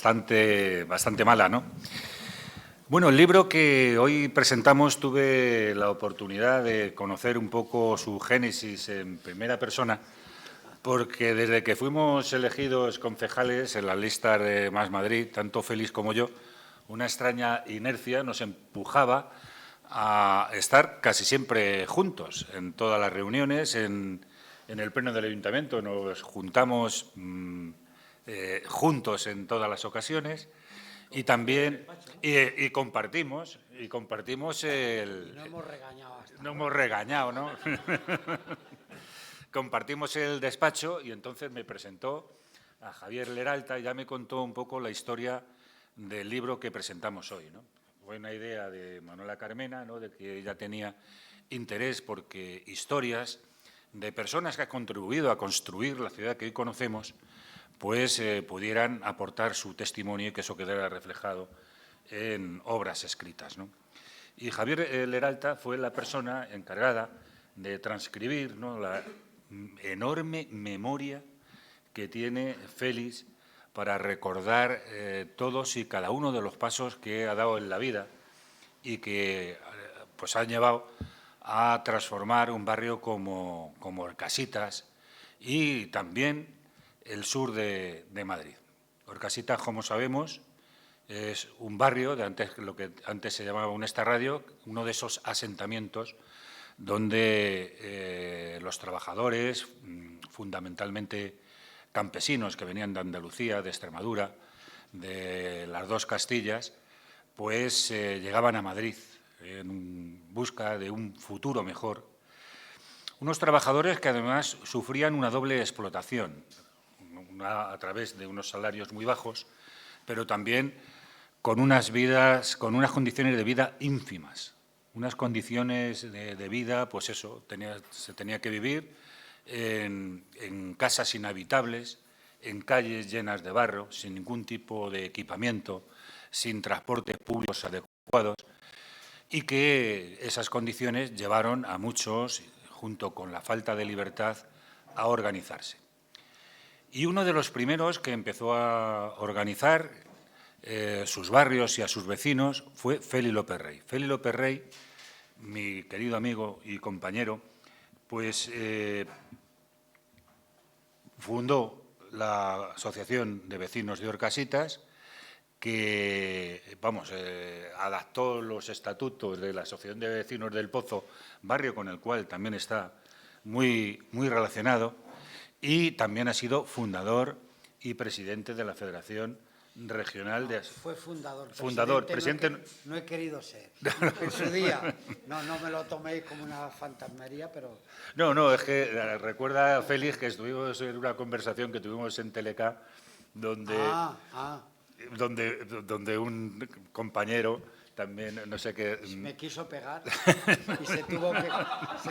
bastante mala, ¿no? Bueno, el libro que hoy presentamos tuve la oportunidad de conocer un poco su génesis en primera persona, porque desde que fuimos elegidos concejales en las listas de Más Madrid, tanto Félix como yo, una extraña inercia nos empujaba a estar casi siempre juntos en todas las reuniones, en el pleno del ayuntamiento nos juntamos juntos en todas las ocasiones y también y compartimos el... No hemos regañado hasta No hemos regañado, ¿no? Compartimos el despacho y entonces me presentó a Javier Leralta y ya me contó un poco la historia del libro que presentamos hoy, ¿no? Fue una idea de Manuela Carmena, ¿no?, de que ella tenía interés porque historias de personas que han contribuido a construir la ciudad que hoy conocemos, pues pudieran aportar su testimonio y que eso quedara reflejado en obras escritas, ¿no? Y Javier Leralta fue la persona encargada de transcribir, ¿no?, la enorme memoria que tiene Félix para recordar todos y cada uno de los pasos que ha dado en la vida y que pues han llevado a transformar un barrio como Orcasitas y también el sur de Madrid. Orcasitas, como sabemos, es un barrio de antes, lo que antes se llamaba un extrarradio, uno de esos asentamientos donde los trabajadores, fundamentalmente campesinos que venían de Andalucía, de Extremadura, de las dos Castillas, pues llegaban a Madrid en busca de un futuro mejor. Unos trabajadores que además sufrían una doble explotación, a través de unos salarios muy bajos, pero también con unas condiciones de vida ínfimas, unas condiciones de vida, pues eso, se tenía que vivir en casas inhabitables, en calles llenas de barro, sin ningún tipo de equipamiento, sin transportes públicos adecuados, y que esas condiciones llevaron a muchos, junto con la falta de libertad, a organizarse. Y uno de los primeros que empezó a organizar sus barrios y a sus vecinos fue Félix López Rey. Félix López Rey, mi querido amigo y compañero, pues fundó la Asociación de Vecinos de Orcasitas, que, adaptó los estatutos de la Asociación de Vecinos del Pozo, barrio con el cual también está muy relacionado, y también ha sido fundador y presidente de la Federación Regional de... Fue fundador. Presidente... No he querido ser. En su día. No me lo toméis como una fantasmería, pero... No, es que recuerda, Félix, que estuvimos en una conversación que tuvimos en Teleca, donde un compañero también, no sé qué... Me quiso pegar y se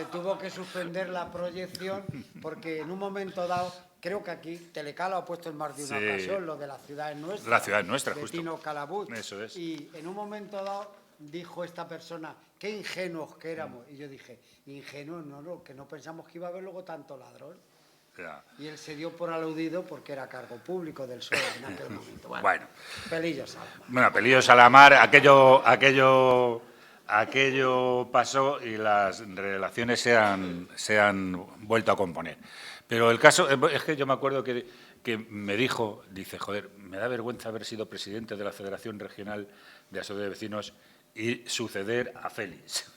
tuvo que suspender la proyección porque en un momento dado, creo que aquí Teleca lo ha puesto en más de una ocasión, lo de la ciudad es nuestra. La ciudad es nuestra, justo. Tino Calabut. Eso es. Y en un momento dado dijo esta persona, qué ingenuos que éramos. Y yo dije, ingenuos, no, que no pensamos que iba a haber luego tanto ladrón. Ya. Y él se dio por aludido porque era cargo público del PSOE en aquel momento. Bueno. Pelillos a la mar. Bueno, pelillos a la mar, aquello pasó y las relaciones se han vuelto a componer. Pero el caso es que yo me acuerdo que me dice, joder, me da vergüenza haber sido presidente de la Federación Regional de Asociación de Vecinos y suceder a Félix.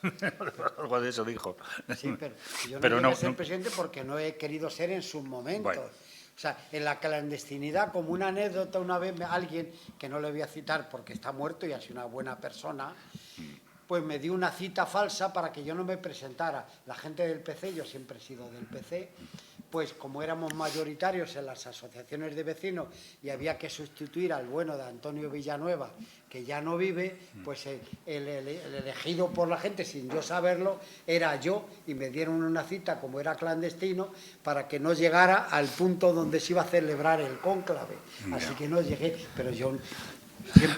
Algo de eso dijo. Sí, pero yo no llegué a ser presidente porque no he querido ser en sus momentos. Bueno. O sea, en la clandestinidad, como una anécdota, una vez alguien, que no le voy a citar porque está muerto y ha sido una buena persona, pues me dio una cita falsa para que yo no me presentara. La gente del PC, yo siempre he sido del PC, pues como éramos mayoritarios en las asociaciones de vecinos y había que sustituir al bueno de Antonio Villanueva, que ya no vive, pues el elegido por la gente, sin yo saberlo, era yo, y me dieron una cita, como era clandestino, para que no llegara al punto donde se iba a celebrar el cónclave. Así que no llegué, pero yo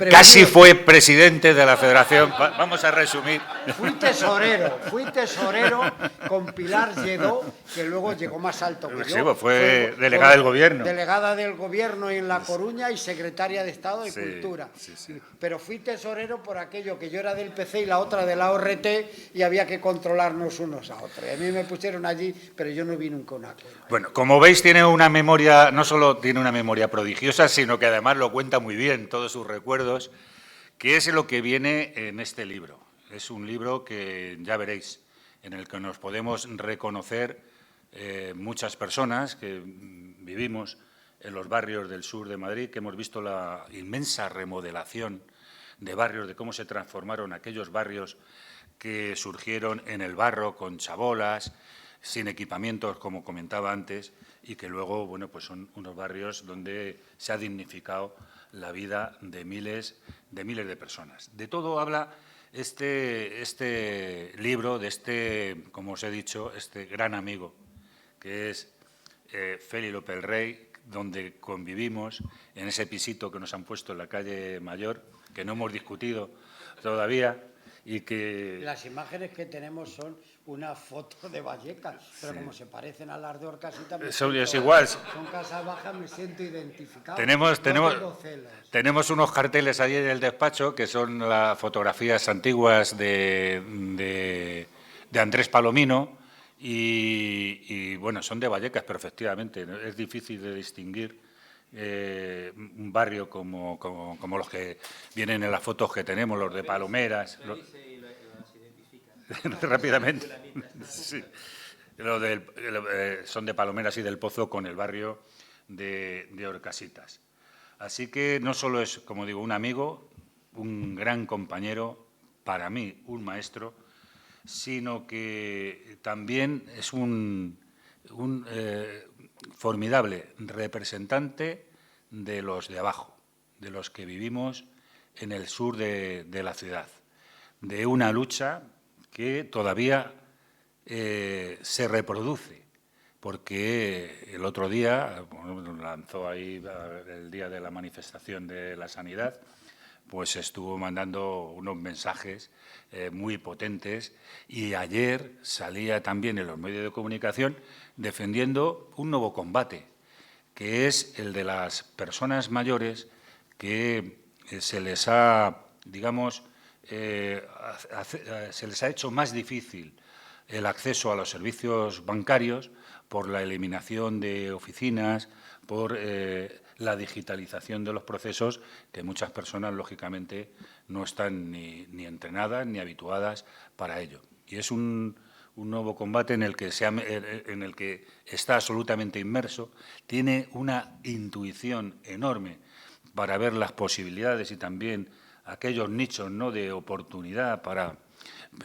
Casi fue presidente de la Federación. Vamos a resumir. Fui tesorero con Pilar Lledó, que luego llegó más alto que yo. Sí, pues fue delegada del gobierno. Delegada del gobierno en La Coruña y secretaria de Estado de Cultura. Sí. Pero fui tesorero por aquello que yo era del PC y la otra de la ORT y había que controlarnos unos a otros. Y a mí me pusieron allí, pero yo no vi nunca una cosa. Bueno, como veis, tiene una memoria, no solo tiene una memoria prodigiosa, sino que además lo cuenta muy bien, todos sus recuerdos, que es lo que viene en este libro. Es un libro que ya veréis, en el que nos podemos reconocer muchas personas que vivimos en los barrios del sur de Madrid, que hemos visto la inmensa remodelación de barrios, de cómo se transformaron aquellos barrios que surgieron en el barro, con chabolas, sin equipamientos, como comentaba antes, y que luego, bueno, pues son unos barrios donde se ha dignificado la vida de miles de personas. De todo habla este libro, de este, como os he dicho, este gran amigo, que es Félix López el Rey, donde convivimos en ese pisito que nos han puesto en la calle Mayor, que no hemos discutido todavía, y que... Las imágenes que tenemos son una foto de Vallecas, pero como se parecen a las de Orcasitas... Es igual. Son casas bajas, me siento identificado. Tenemos unos carteles allí en el despacho, que son las fotografías antiguas de Andrés Palomino, y bueno, son de Vallecas, pero efectivamente es difícil de distinguir un barrio como los que vienen en las fotos que tenemos, los de Palomeras. Rápidamente. Sí. Son de Palomeras y del Pozo con el barrio de Orcasitas. Así que no solo es, como digo, un amigo, un gran compañero, para mí un maestro, sino que también es un formidable representante de los de abajo, de los que vivimos en el sur de la ciudad, de una lucha que todavía se reproduce, porque el otro día, lanzó ahí el día de la manifestación de la sanidad, pues estuvo mandando unos mensajes muy potentes, y ayer salía también en los medios de comunicación defendiendo un nuevo combate, que es el de las personas mayores que se les ha, digamos, se les ha hecho más difícil el acceso a los servicios bancarios por la eliminación de oficinas, por la digitalización de los procesos, que muchas personas, lógicamente, no están ni entrenadas ni habituadas para ello. Y es un nuevo combate en el que está absolutamente inmerso, tiene una intuición enorme para ver las posibilidades y también aquellos nichos, ¿no?, de oportunidad para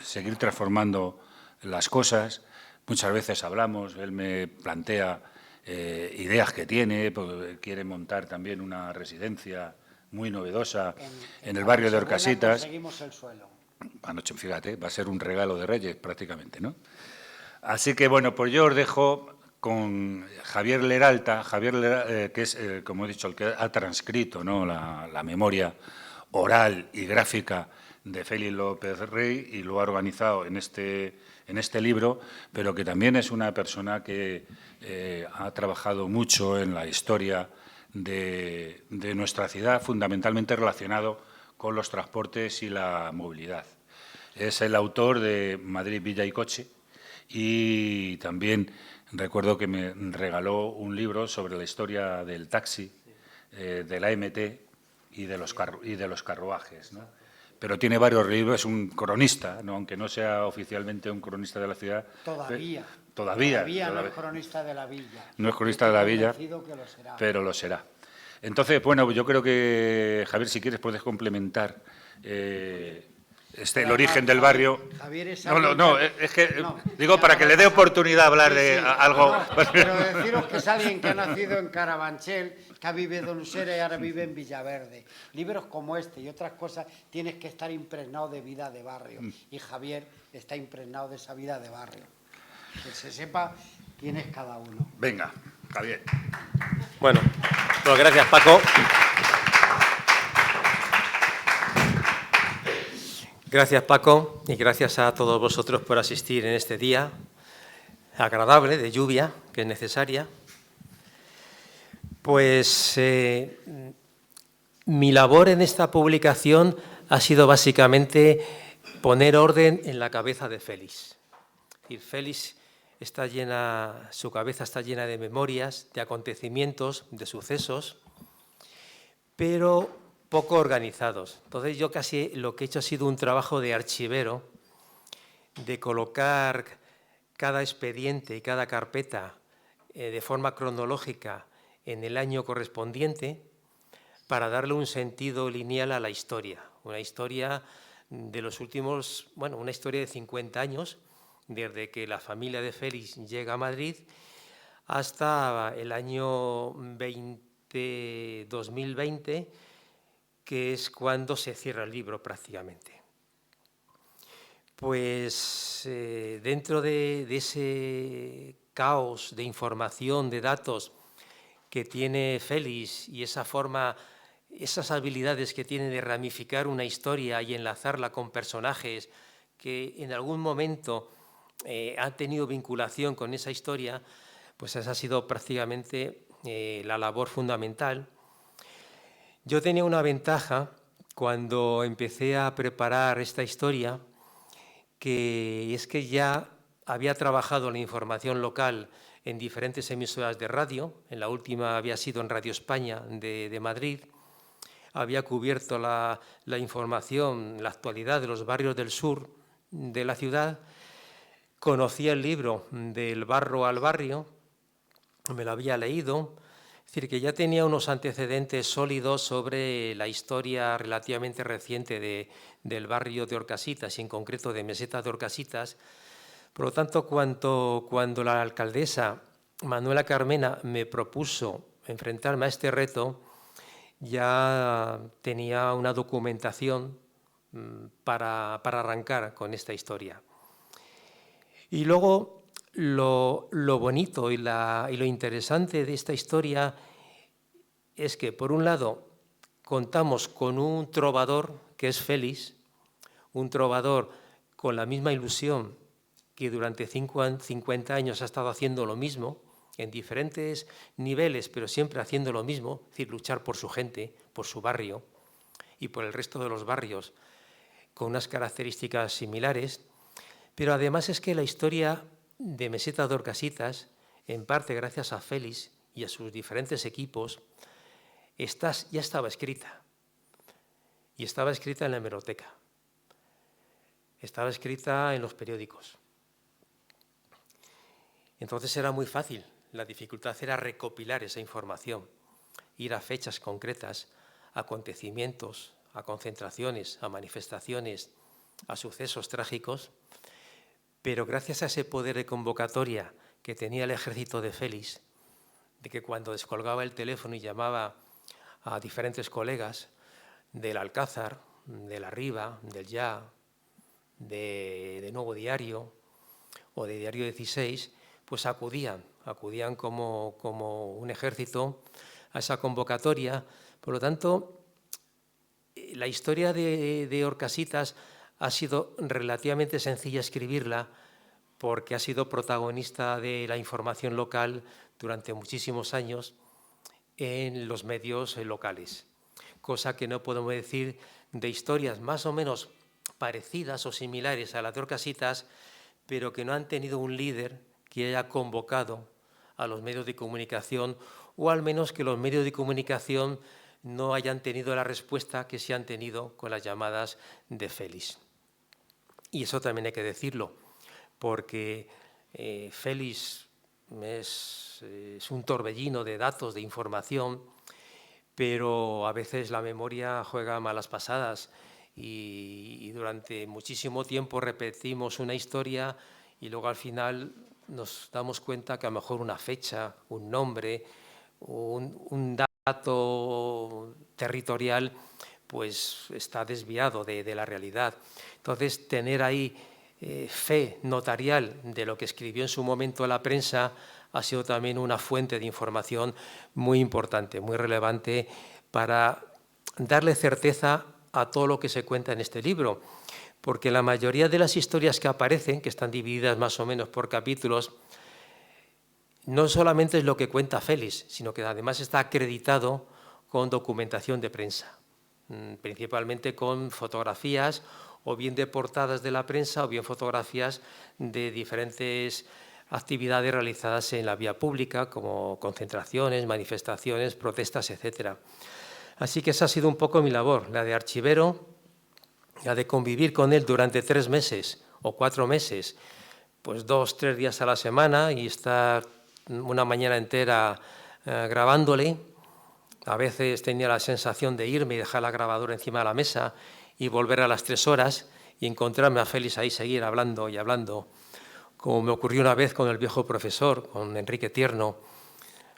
seguir transformando las cosas. Muchas veces hablamos, él me plantea ideas que tiene, porque quiere montar también una residencia muy novedosa en el barrio de Orcasitas. Conseguimos el suelo. Anoche, fíjate, va a ser un regalo de Reyes prácticamente, ¿no? Así que, bueno, pues yo os dejo con Javier Leralta, que es, como he dicho, el que ha transcrito, ¿no?, la memoria oral y gráfica de Félix López Rey, y lo ha organizado en este libro, pero que también es una persona que ha trabajado mucho en la historia de nuestra ciudad, fundamentalmente relacionado con los transportes y la movilidad. Es el autor de Madrid, Villa y Coche, y también recuerdo que me regaló un libro sobre la historia del taxi, de la MT y de los carruajes, ¿no? Pero tiene varios libros, es un cronista, ¿no?, aunque no sea oficialmente un cronista de la ciudad. Todavía no es cronista de la villa. No es cronista de la villa, pero lo será. Entonces, bueno, yo creo que, Javier, si quieres, puedes complementar el origen del barrio. Javier es digo, para que le dé oportunidad a hablar de algo. Pero deciros que es alguien que ha nacido en Carabanchel, que ha vivido en Usera y ahora vive en Villaverde. Libros como este y otras cosas tienes que estar impregnado de vida de barrio. Y Javier está impregnado de esa vida de barrio. Que se sepa quién es cada uno. Venga, Javier. Bueno, gracias, Paco. Gracias, Paco, y gracias a todos vosotros por asistir en este día agradable de lluvia, que es necesaria. Pues mi labor en esta publicación ha sido básicamente poner orden en la cabeza de Félix. Es decir, Félix su cabeza está llena de memorias, de acontecimientos, de sucesos, pero poco organizados. Entonces yo casi lo que he hecho ha sido un trabajo de archivero, de colocar cada expediente y cada carpeta de forma cronológica en el año correspondiente para darle un sentido lineal a la historia. Una historia de los últimos, una historia de 50 años, desde que la familia de Félix llega a Madrid hasta el año 2020, que es cuando se cierra el libro prácticamente. Pues dentro de ese caos de información, de datos que tiene Félix y esas habilidades que tiene de ramificar una historia y enlazarla con personajes que en algún momento han tenido vinculación con esa historia, pues esa ha sido prácticamente la labor fundamental. Yo tenía una ventaja cuando empecé a preparar esta historia, que es que ya había trabajado la información local en diferentes emisoras de radio. En la última había sido en Radio España de Madrid. Había cubierto la información, la actualidad de los barrios del sur de la ciudad. Conocía el libro Del barro al barrio, me lo había leído. Es decir, que ya tenía unos antecedentes sólidos sobre la historia relativamente reciente del barrio de Orcasitas y en concreto de Meseta de Orcasitas. Por lo tanto, cuando la alcaldesa Manuela Carmena me propuso enfrentarme a este reto, ya tenía una documentación para arrancar con esta historia. Y luego lo bonito y lo interesante de esta historia es que, por un lado, contamos con un trovador que es Félix, un trovador con la misma ilusión que durante 50 años ha estado haciendo lo mismo, en diferentes niveles, pero siempre haciendo lo mismo, es decir, luchar por su gente, por su barrio y por el resto de los barrios, con unas características similares. Pero además es que la historia de Meseta de Orcasitas, en parte gracias a Félix y a sus diferentes equipos, ya estaba escrita. Y estaba escrita en la hemeroteca. Estaba escrita en los periódicos. Entonces era muy fácil. La dificultad era recopilar esa información, ir a fechas concretas, a acontecimientos, a concentraciones, a manifestaciones, a sucesos trágicos. Pero gracias a ese poder de convocatoria que tenía el ejército de Félix, de que cuando descolgaba el teléfono y llamaba a diferentes colegas del Alcázar, de La Riba, del Ya, de Nuevo Diario o de Diario 16, pues acudían como un ejército a esa convocatoria. Por lo tanto, la historia de Orcasitas ha sido relativamente sencilla escribirla porque ha sido protagonista de la información local durante muchísimos años en los medios locales, cosa que no podemos decir de historias más o menos parecidas o similares a la de Orcasitas, pero que no han tenido un líder que haya convocado a los medios de comunicación, o al menos que los medios de comunicación no hayan tenido la respuesta que se han tenido con las llamadas de Félix. Y eso también hay que decirlo, porque Félix es un torbellino de datos, de información, pero a veces la memoria juega malas pasadas y durante muchísimo tiempo repetimos una historia y luego al final nos damos cuenta que a lo mejor una fecha, un nombre, un dato territorial, pues está desviado de la realidad. Entonces, tener ahí fe notarial de lo que escribió en su momento la prensa ha sido también una fuente de información muy importante, muy relevante para darle certeza a todo lo que se cuenta en este libro. porque la mayoría de las historias que aparecen, que están divididas más o menos por capítulos, no solamente es lo que cuenta Félix, sino que además está acreditado con documentación de prensa, principalmente con fotografías o bien de portadas de la prensa o bien fotografías de diferentes actividades realizadas en la vía pública, como concentraciones, manifestaciones, protestas, etc. Así que esa ha sido un poco mi labor, la de archivero, la de convivir con él durante 3 meses o 4 meses, pues 2, 3 días a la semana y estar una mañana entera grabándole. A veces tenía la sensación de irme y dejar la grabadora encima de la mesa y volver a las 3 horas y encontrarme a Félix ahí, seguir hablando y hablando, como me ocurrió una vez con el viejo profesor, con Enrique Tierno,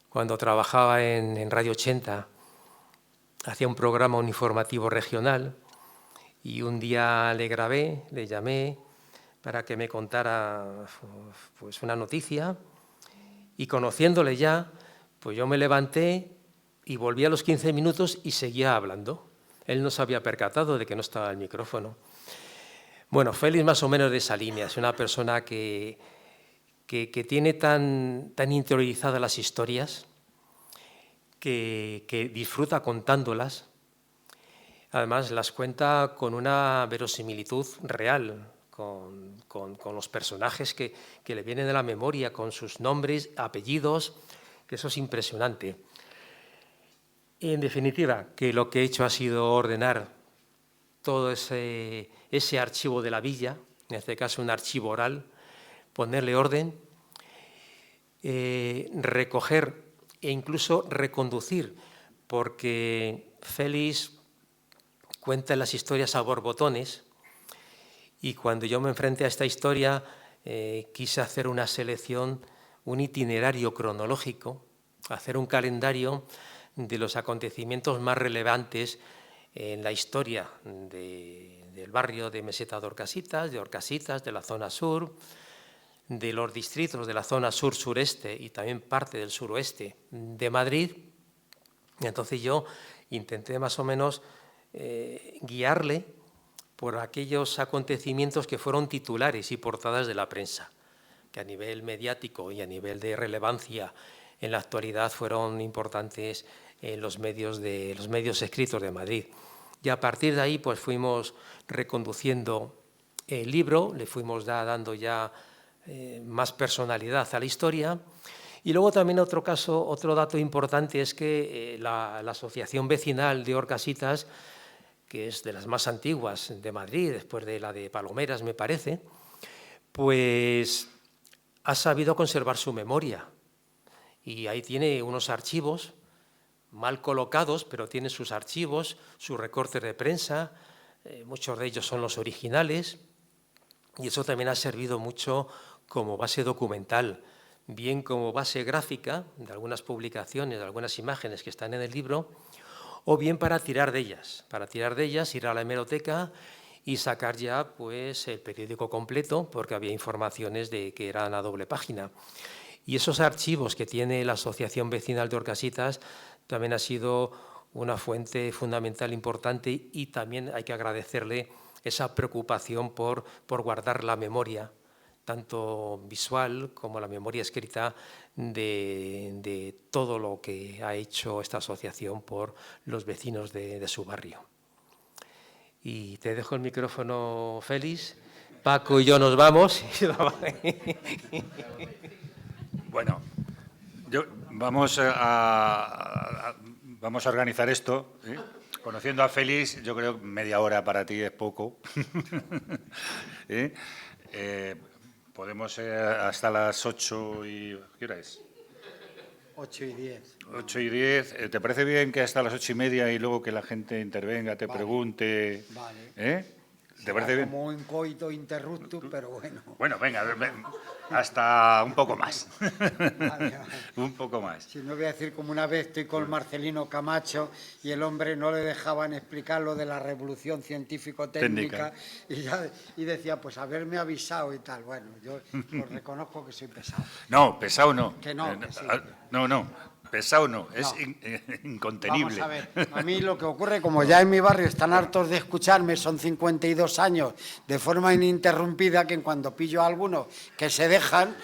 cuando trabajaba en Radio 80, hacía un programa, un informativo regional, y un día le grabé, le llamé para que me contara pues, una noticia, y conociéndole ya, pues yo me levanté y volví a los 15 minutos y seguía hablando. Él no se había percatado de que no estaba el micrófono. Bueno, Félix más o menos de esa línea, es una persona que tiene tan interiorizadas las historias, que disfruta contándolas. Además, las cuenta con una verosimilitud real, con los personajes que le vienen de la memoria, con sus nombres, apellidos, que eso es impresionante. En definitiva, que lo que he hecho ha sido ordenar todo ese archivo de la villa, en este caso un archivo oral, ponerle orden, recoger e incluso reconducir, porque Félix cuenta las historias a borbotones, y cuando yo me enfrenté a esta historia quise hacer una selección, un itinerario cronológico, hacer un calendario de los acontecimientos más relevantes en la historia del barrio de Meseta de Orcasitas, de la zona sur, de los distritos de la zona sur-sureste y también parte del suroeste de Madrid. Y entonces yo intenté más o menos guiarle por aquellos acontecimientos que fueron titulares y portadas de la prensa, que a nivel mediático y a nivel de relevancia en la actualidad fueron importantes en los medios escritos de Madrid. Y a partir de ahí pues fuimos reconduciendo el libro, le fuimos dando ya más personalidad a la historia. Y luego también otro dato importante es que la asociación vecinal de Orcasitas, que es de las más antiguas de Madrid, después de la de Palomeras, me parece, pues ha sabido conservar su memoria. Y ahí tiene unos archivos mal colocados, pero tiene sus archivos, sus recortes de prensa, muchos de ellos son los originales, y eso también ha servido mucho como base documental, bien como base gráfica de algunas publicaciones, de algunas imágenes que están en el libro, o bien para tirar de ellas, ir a la hemeroteca y sacar ya pues, el periódico completo, porque había informaciones de que eran a doble página. Y esos archivos que tiene la Asociación Vecinal de Orcasitas también ha sido una fuente fundamental importante, y también hay que agradecerle esa preocupación por guardar la memoria, tanto visual como la memoria escrita de todo lo que ha hecho esta asociación por los vecinos de su barrio. Y te dejo el micrófono, Félix. Paco y yo nos vamos. Bueno, vamos a organizar esto, ¿eh? Conociendo a Félix, yo creo que media hora para ti es poco. ¿Eh? Podemos hasta las 8 y... ¿Qué hora es? 8 y 10. 8 y 10. ¿Te parece bien que hasta las 8:30 y luego que la gente intervenga, te pregunte? Vale. ¿Te parece bien? Como un coito interruptus, pero bueno. Bueno, venga, hasta un poco más. Vale. Un poco más. Si no voy a decir, como una vez estoy con Marcelino Camacho y el hombre no le dejaban explicar lo de la revolución científico-técnica y decía, pues haberme avisado y tal. Bueno, yo os reconozco que soy pesado. No, pesado no. Que no, que sí. No. Pesado no, es No. incontenible. Vamos a ver, a mí lo que ocurre, como ya en mi barrio están hartos de escucharme, son 52 años de forma ininterrumpida, que cuando pillo a algunos que se dejan,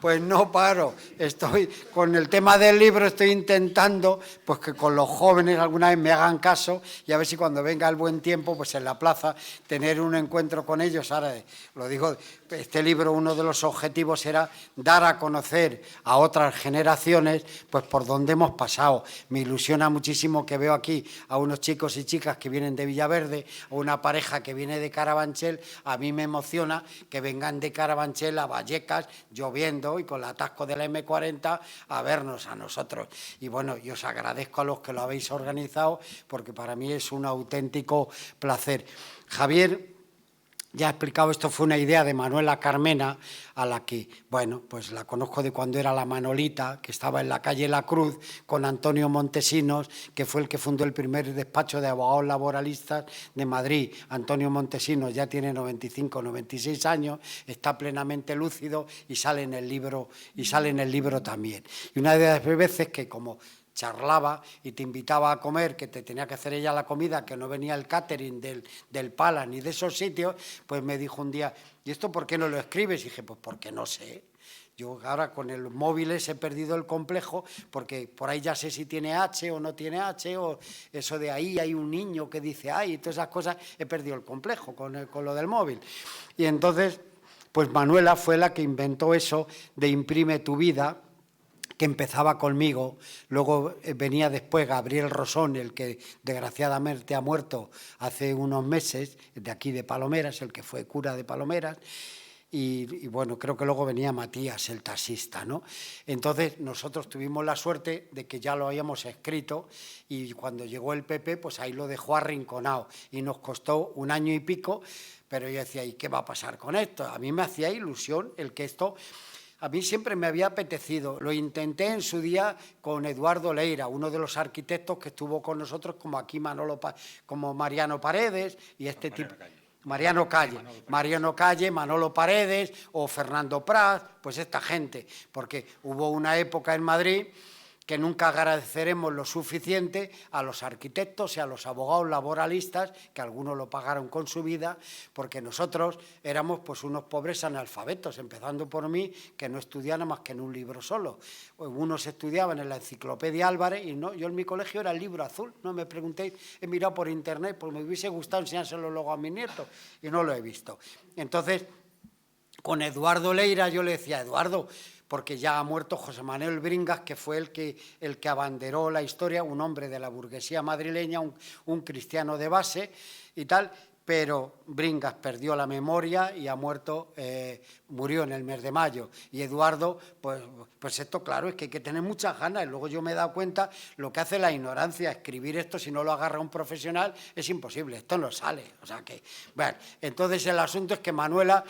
pues no paro. Estoy con el tema del libro, estoy intentando pues que con los jóvenes alguna vez me hagan caso y a ver si cuando venga el buen tiempo, pues en la plaza, tener un encuentro con ellos. Ahora, lo digo, este libro, uno de los objetivos era dar a conocer a otras generaciones pues por donde hemos pasado. Me ilusiona muchísimo que veo aquí a unos chicos y chicas que vienen de Villaverde, a una pareja que viene de Carabanchel. A mí me emociona que vengan de Carabanchel a Vallecas, lloviendo y con el atasco de la M40 a vernos a nosotros. Y bueno, yo os agradezco a los que lo habéis organizado porque para mí es un auténtico placer. Javier ya he explicado, esto fue una idea de Manuela Carmena, a la que, bueno, pues la conozco de cuando era la Manolita, que estaba en la calle La Cruz, con Antonio Montesinos, que fue el que fundó el primer despacho de abogados laboralistas de Madrid. Antonio Montesinos ya tiene 95, 96 años, está plenamente lúcido y sale en el libro también. Y una de las veces que como charlaba y te invitaba a comer, que te tenía que hacer ella la comida, que no venía el catering del Pala ni de esos sitios, pues me dijo un día, ¿y esto por qué no lo escribes? Y dije, pues porque no sé. Yo ahora con el móviles he perdido el complejo, porque por ahí ya sé si tiene H o no tiene H, o eso de ahí hay un niño que dice ay, y todas esas cosas, he perdido el complejo con lo del móvil. Y entonces, pues Manuela fue la que inventó eso de Imprime tu vida, que empezaba conmigo, luego venía después Gabriel Rosón, el que desgraciadamente ha muerto hace unos meses, de aquí de Palomeras, el que fue cura de Palomeras, y bueno, creo que luego venía Matías, el taxista, ¿no? Entonces nosotros tuvimos la suerte de que ya lo habíamos escrito y cuando llegó el PP, pues ahí lo dejó arrinconado y nos costó 1 año y pico, pero yo decía, ¿y qué va a pasar con esto? A mí me hacía ilusión el que esto... A mí siempre me había apetecido, lo intenté en su día con Eduardo Leira, uno de los arquitectos que estuvo con nosotros, como aquí como Mariano Paredes y este tipo. Mariano Calle, Manolo Paredes o Fernando Prat, pues esta gente, porque hubo una época en Madrid que nunca agradeceremos lo suficiente a los arquitectos y a los abogados laboralistas, que algunos lo pagaron con su vida, porque nosotros éramos pues unos pobres analfabetos, empezando por mí, que no estudiaba más que en un libro solo. Unos estudiaban en la Enciclopedia Álvarez y no, yo en mi colegio era el libro azul, no me preguntéis, he mirado por internet, pues me hubiese gustado enseñárselo luego a mis nietos y no lo he visto. Entonces, con Eduardo Leira yo le decía, Eduardo, porque ya ha muerto José Manuel Bringas, que fue el que abanderó la historia, un hombre de la burguesía madrileña, un cristiano de base y tal, pero Bringas perdió la memoria y ha muerto, murió en el mes de mayo. Y Eduardo, pues esto claro, es que hay que tener muchas ganas. Y luego yo me he dado cuenta lo que hace la ignorancia, escribir esto, si no lo agarra un profesional, es imposible, esto no sale. O sea que, bueno, entonces el asunto es que Manuela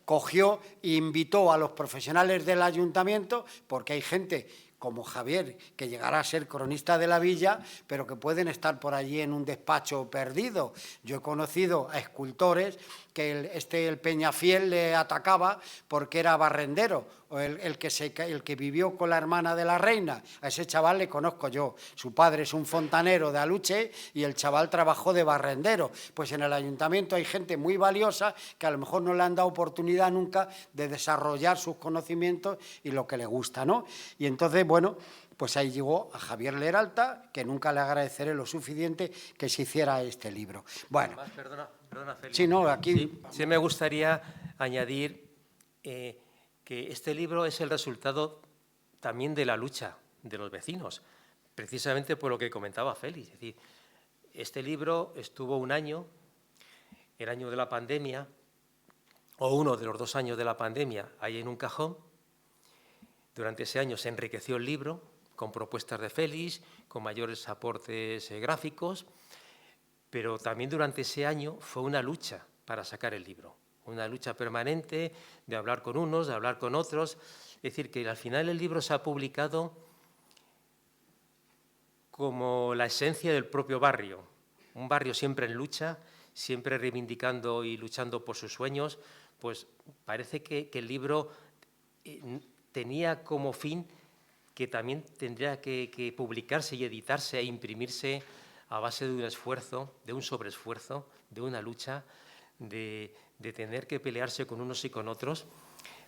cogió e invitó a los profesionales del ayuntamiento, porque hay gente como Javier, que llegará a ser cronista de la villa, pero que pueden estar por allí en un despacho perdido. Yo he conocido a escultores que el Peñafiel le atacaba porque era barrendero, o el que vivió con la hermana de la reina. A ese chaval le conozco yo. Su padre es un fontanero de Aluche y el chaval trabajó de barrendero. Pues en el ayuntamiento hay gente muy valiosa que a lo mejor no le han dado oportunidad nunca de desarrollar sus conocimientos y lo que le gusta, ¿no? Y entonces, bueno, pues ahí llegó a Javier Leralta, que nunca le agradeceré lo suficiente que se hiciera este libro. Bueno, Perdona, Félix. Sí, no, aquí... Sí me gustaría añadir que este libro es el resultado también de la lucha de los vecinos, precisamente por lo que comentaba Félix. Es decir, este libro estuvo 1 año, el año de la pandemia, o uno de los 2 años de la pandemia, ahí en un cajón. Durante ese año se enriqueció el libro con propuestas de Félix, con mayores aportes gráficos, pero también durante ese año fue una lucha para sacar el libro, una lucha permanente de hablar con unos, de hablar con otros. Es decir, que al final el libro se ha publicado como la esencia del propio barrio, un barrio siempre en lucha, siempre reivindicando y luchando por sus sueños. Pues parece que el libro tenía como fin que también tendría que publicarse y editarse e imprimirse a base de un esfuerzo, de un sobreesfuerzo, de una lucha, de tener que pelearse con unos y con otros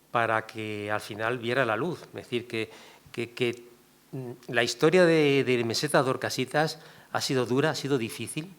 para que al final viera la luz. Es decir, que la historia de Meseta de Orcasitas ha sido dura, ha sido difícil,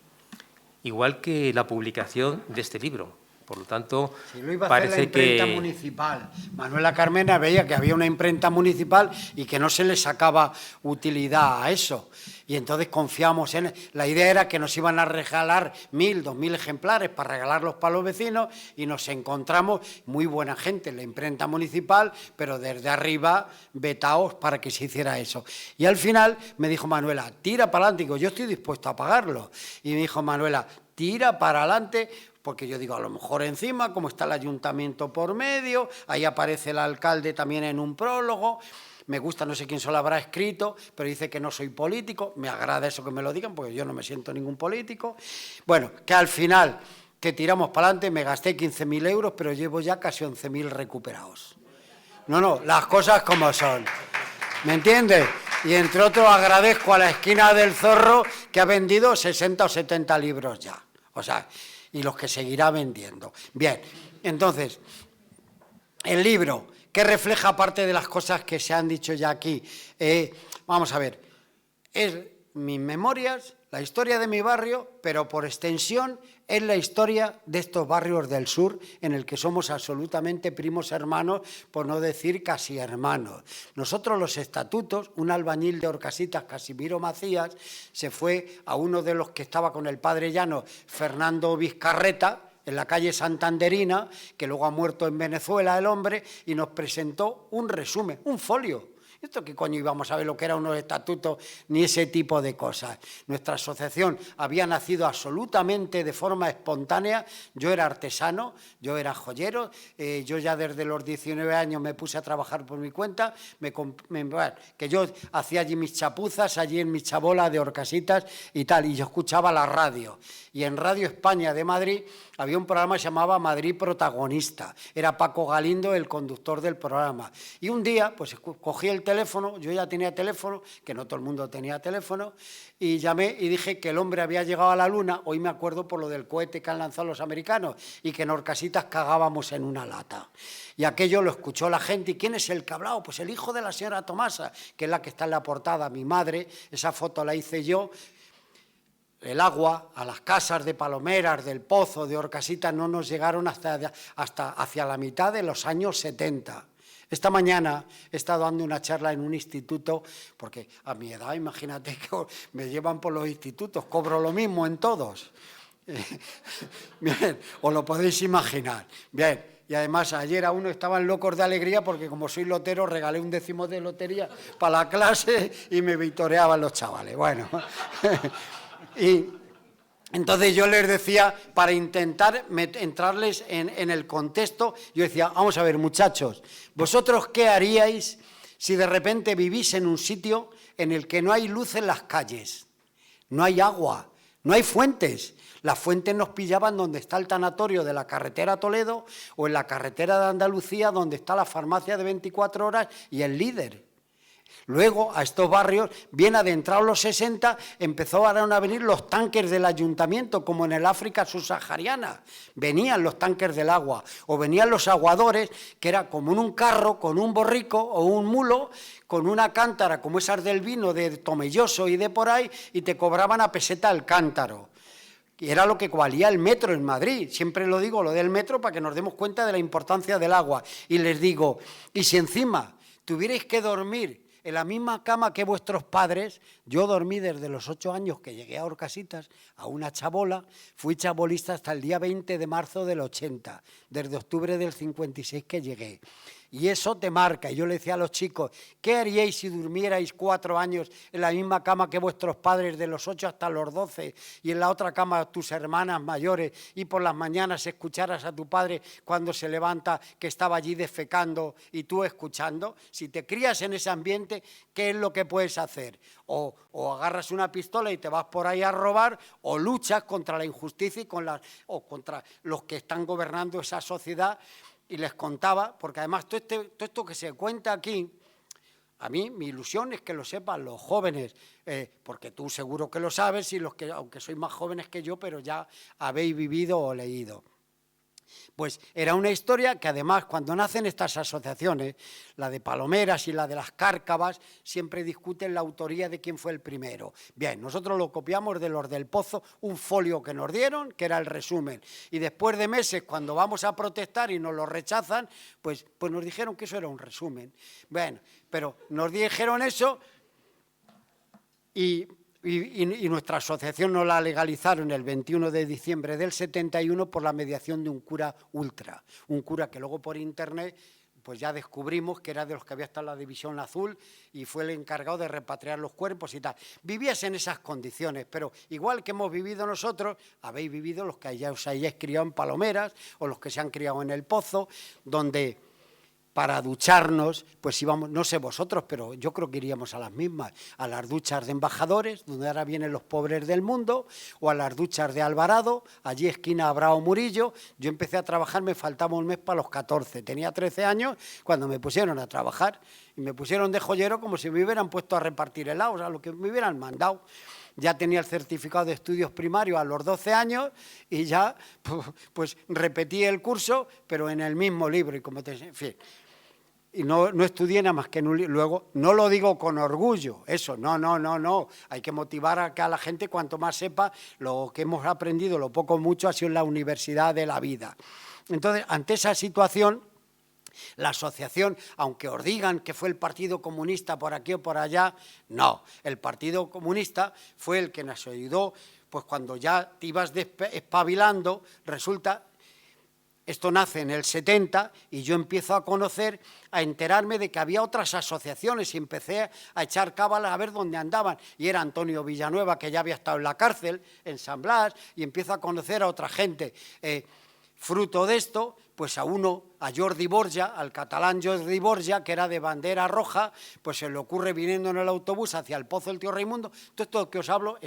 igual que la publicación de este libro. Por lo tanto, si lo iba a hacer la imprenta municipal. Manuela Carmena veía que había una imprenta municipal y que no se le sacaba utilidad a eso. Y entonces confiamos en... La idea era que nos iban a regalar 1.000, 2.000 ejemplares para regalarlos para los vecinos y nos encontramos muy buena gente en la imprenta municipal, pero desde arriba vetaos para que se hiciera eso. Y al final me dijo Manuela, tira para adelante. Digo, yo estoy dispuesto a pagarlo. Y me dijo Manuela, tira para adelante, porque yo digo, a lo mejor encima, como está el ayuntamiento por medio, ahí aparece el alcalde también en un prólogo, me gusta, no sé quién se lo habrá escrito, pero dice que no soy político, me agrada eso que me lo digan, porque yo no me siento ningún político. Bueno, que al final, que tiramos para adelante, me gasté 15.000 euros, pero llevo ya casi 11.000 recuperados. No, las cosas como son, ¿me entiendes? Y entre otros agradezco a la esquina del Zorro que ha vendido 60 o 70 libros ya, o sea, y los que seguirá vendiendo. Bien, entonces, el libro, ¿qué refleja parte de las cosas que se han dicho ya aquí? Vamos a ver, es mis memorias, la historia de mi barrio, pero por extensión es la historia de estos barrios del sur en el que somos absolutamente primos hermanos, por no decir casi hermanos. Nosotros los estatutos, un albañil de Orcasitas, Casimiro Macías, se fue a uno de los que estaba con el padre Llano, Fernando Vizcarreta, en la calle Santanderina, que luego ha muerto en Venezuela el hombre, y nos presentó un resumen, un folio. ¿Esto qué coño íbamos a ver lo que eran unos estatutos ni ese tipo de cosas? Nuestra asociación había nacido absolutamente de forma espontánea. Yo era artesano, yo era joyero, yo ya desde los 19 años me puse a trabajar por mi cuenta, que yo hacía allí mis chapuzas, allí en mi chabola de Orcasitas y tal, y yo escuchaba la radio. Y en Radio España de Madrid había un programa que se llamaba Madrid Protagonista. Era Paco Galindo el conductor del programa. Y un día, pues cogí el teléfono, yo ya tenía teléfono, que no todo el mundo tenía teléfono, y llamé y dije que el hombre había llegado a la luna. Hoy me acuerdo por lo del cohete que han lanzado los americanos y que en Orcasitas cagábamos en una lata. Y aquello lo escuchó la gente. ¿Y quién es el que ha hablado? Pues el hijo de la señora Tomasa, que es la que está en la portada, mi madre. Esa foto la hice yo. El agua a las casas de Palomeras, del Pozo, de Orcasitas, no nos llegaron hasta hacia la mitad de los años 70. Esta mañana he estado dando una charla en un instituto, porque a mi edad, imagínate que me llevan por los institutos, cobro lo mismo en todos. Bien, os lo podéis imaginar. Bien, y además ayer a uno estaban locos de alegría porque como soy lotero regalé 1 décimo de lotería para la clase y me vitoreaban los chavales. Bueno... Y entonces yo les decía, para intentar entrarles en el contexto, yo decía, vamos a ver muchachos, ¿vosotros qué haríais si de repente vivís en un sitio en el que no hay luz en las calles, no hay agua, no hay fuentes? Las fuentes nos pillaban donde está el tanatorio de la carretera a Toledo o en la carretera de Andalucía donde está la farmacia de 24 horas y el Líder. Luego, a estos barrios, bien adentrados los 60, empezaron a venir los tanques del ayuntamiento, como en el África subsahariana. Venían los tanques del agua, o venían los aguadores, que era como en un carro, con un borrico o un mulo, con una cántara, como esas del vino de Tomelloso y de por ahí, y te cobraban a peseta el cántaro. Y era lo que valía el metro en Madrid. Siempre lo digo, lo del metro, para que nos demos cuenta de la importancia del agua. Y les digo, y si encima tuvierais que dormir en la misma cama que vuestros padres, yo dormí desde los 8 años que llegué a Orcasitas, a una chabola, fui chabolista hasta el día 20 de marzo del 80, desde octubre del 56 que llegué. Y eso te marca. Y yo le decía a los chicos, ¿qué haríais si durmierais 4 años en la misma cama que vuestros padres de los 8 hasta los 12 y en la otra cama tus hermanas mayores y por las mañanas escucharas a tu padre cuando se levanta que estaba allí defecando y tú escuchando? Si te crías en ese ambiente, ¿qué es lo que puedes hacer? O agarras una pistola y te vas por ahí a robar, o luchas contra la injusticia y o contra los que están gobernando esa sociedad. Y les contaba, porque además todo esto que se cuenta aquí, a mí mi ilusión es que lo sepan los jóvenes, porque tú seguro que lo sabes, y los que, aunque sois más jóvenes que yo, pero ya habéis vivido o leído. Pues era una historia que además cuando nacen estas asociaciones, la de Palomeras y la de las Cárcavas, siempre discuten la autoría de quién fue el primero. Bien, nosotros lo copiamos de los del Pozo, un folio que nos dieron, que era el resumen. Y después de meses, cuando vamos a protestar y nos lo rechazan, pues nos dijeron que eso era un resumen. Bueno, pero nos dijeron eso y nuestra asociación nos la legalizaron el 21 de diciembre del 71 por la mediación de un cura ultra, un cura que luego por internet pues ya descubrimos que era de los que había estado en la División Azul y fue el encargado de repatriar los cuerpos y tal. Vivías en esas condiciones, pero igual que hemos vivido nosotros, habéis vivido los que ya os hayáis criado en Palomeras o los que se han criado en el Pozo, donde para ducharnos, pues íbamos, no sé vosotros, pero yo creo que iríamos a las mismas, a las duchas de Embajadores, donde ahora vienen los pobres del mundo, o a las duchas de Alvarado, allí esquina Abrao Murillo. Yo empecé a trabajar, me faltaba un mes para los 14, tenía 13 años cuando me pusieron a trabajar, y me pusieron de joyero como si me hubieran puesto a repartir helados, a lo que me hubieran mandado. Ya tenía el certificado de estudios primarios a los 12 años y ya pues repetí el curso, pero en el mismo libro. Y como en fin, y no estudié nada más que en un libro. Luego, no lo digo con orgullo, eso, no. Hay que motivar a que a la gente, cuanto más sepa, lo que hemos aprendido, lo poco o mucho, ha sido en la universidad de la vida. Entonces, ante esa situación, la asociación, aunque os digan que fue el Partido Comunista por aquí o por allá, no. El Partido Comunista fue el que nos ayudó, pues cuando ya te ibas espabilando, resulta, esto nace en el 70 y yo empiezo a conocer, a enterarme de que había otras asociaciones y empecé a echar cábalas a ver dónde andaban. Y era Antonio Villanueva, que ya había estado en la cárcel, en San Blas, y empiezo a conocer a otra gente. Fruto de esto, pues a Jordi Borja, al catalán Jordi Borja, que era de bandera roja, pues se le ocurre viniendo en el autobús hacia el Pozo del Tío Raimundo. Todo esto que os hablo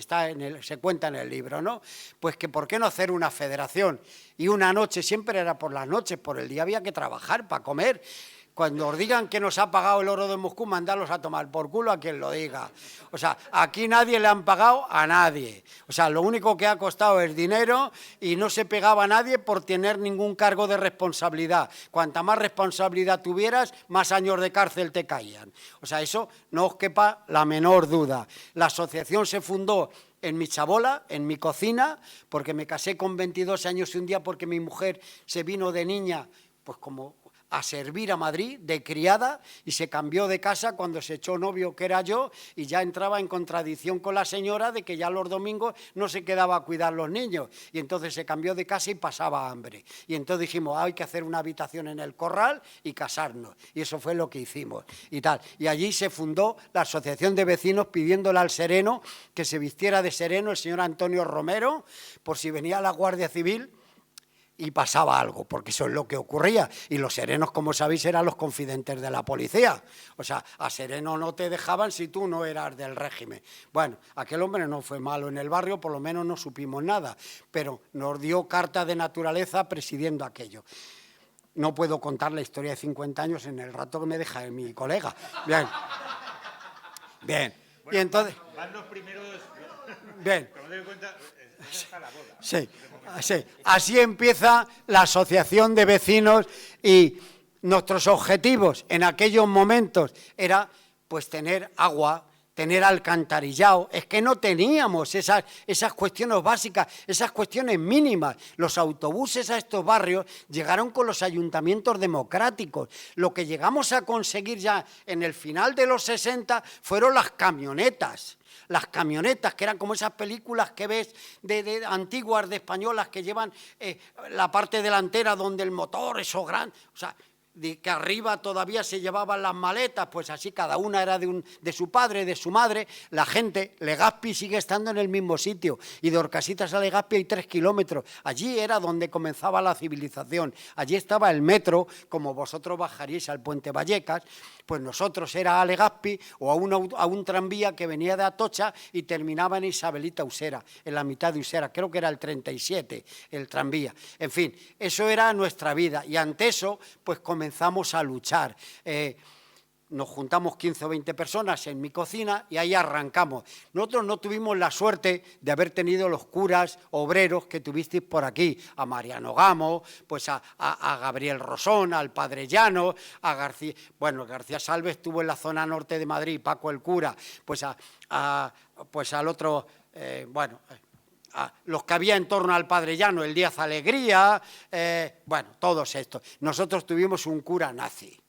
se cuenta en el libro, ¿no? Pues que por qué no hacer una federación. Y una noche, siempre era por las noches, por el día había que trabajar para comer. Cuando os digan que nos ha pagado el oro de Moscú, mandarlos a tomar por culo a quien lo diga. O sea, aquí nadie le han pagado a nadie. O sea, lo único que ha costado es dinero y no se pegaba a nadie por tener ningún cargo de responsabilidad. Cuanta más responsabilidad tuvieras, más años de cárcel te caían. O sea, eso no os quepa la menor duda. La asociación se fundó en mi chabola, en mi cocina, porque me casé con 22 años y un día porque mi mujer se vino de niña, pues como a servir a Madrid de criada y se cambió de casa cuando se echó novio, que era yo, y ya entraba en contradicción con la señora de que ya los domingos no se quedaba a cuidar los niños y entonces se cambió de casa y pasaba hambre. Y entonces dijimos, hay que hacer una habitación en el corral y casarnos. Y eso fue lo que hicimos y tal. Y allí se fundó la Asociación de Vecinos pidiéndole al sereno que se vistiera de sereno el señor Antonio Romero por si venía la Guardia Civil y pasaba algo, porque eso es lo que ocurría. Y los serenos, como sabéis, eran los confidentes de la policía. O sea, a sereno no te dejaban si tú no eras del régimen. Bueno, aquel hombre no fue malo en el barrio, por lo menos no supimos nada, pero nos dio carta de naturaleza presidiendo aquello. No puedo contar la historia de 50 años en el rato que me deja mi colega. Bien. Bien. Bueno, y entonces... Van los primeros... Bien. Como te doy cuenta, está la boda. Sí. Sí, así empieza la asociación de vecinos y nuestros objetivos en aquellos momentos era pues tener agua, tener alcantarillado. Es que no teníamos esas cuestiones básicas, esas cuestiones mínimas. Los autobuses a estos barrios llegaron con los ayuntamientos democráticos. Lo que llegamos a conseguir ya en el final de los 60 fueron las camionetas. Las camionetas, que eran como esas películas que ves de antiguas, de españolas, que llevan la parte delantera donde el motor, eso gran, o sea, de que arriba todavía se llevaban las maletas, pues así cada una era de su padre, de su madre. La gente, Legazpi sigue estando en el mismo sitio y de Orcasitas a Legazpi hay 3 kilómetros. Allí era donde comenzaba la civilización. Allí estaba el metro, como vosotros bajaríais al Puente Vallecas, pues nosotros era a Legazpi o a un tranvía que venía de Atocha y terminaba en Isabelita Usera, en la mitad de Usera, creo que era el 37, el tranvía. En fin, eso era nuestra vida y ante eso, pues comenzamos a luchar. nos juntamos 15 o 20 personas en mi cocina y ahí arrancamos. Nosotros no tuvimos la suerte de haber tenido los curas obreros que tuvisteis por aquí, a Mariano Gamo, pues a Gabriel Rosón, al Padre Llano, a García, bueno, García Salves estuvo en la zona norte de Madrid, Paco el cura, pues pues al otro, bueno, los que había en torno al Padre Llano, el Díaz Alegría, bueno, todos estos. Nosotros tuvimos un cura nazi.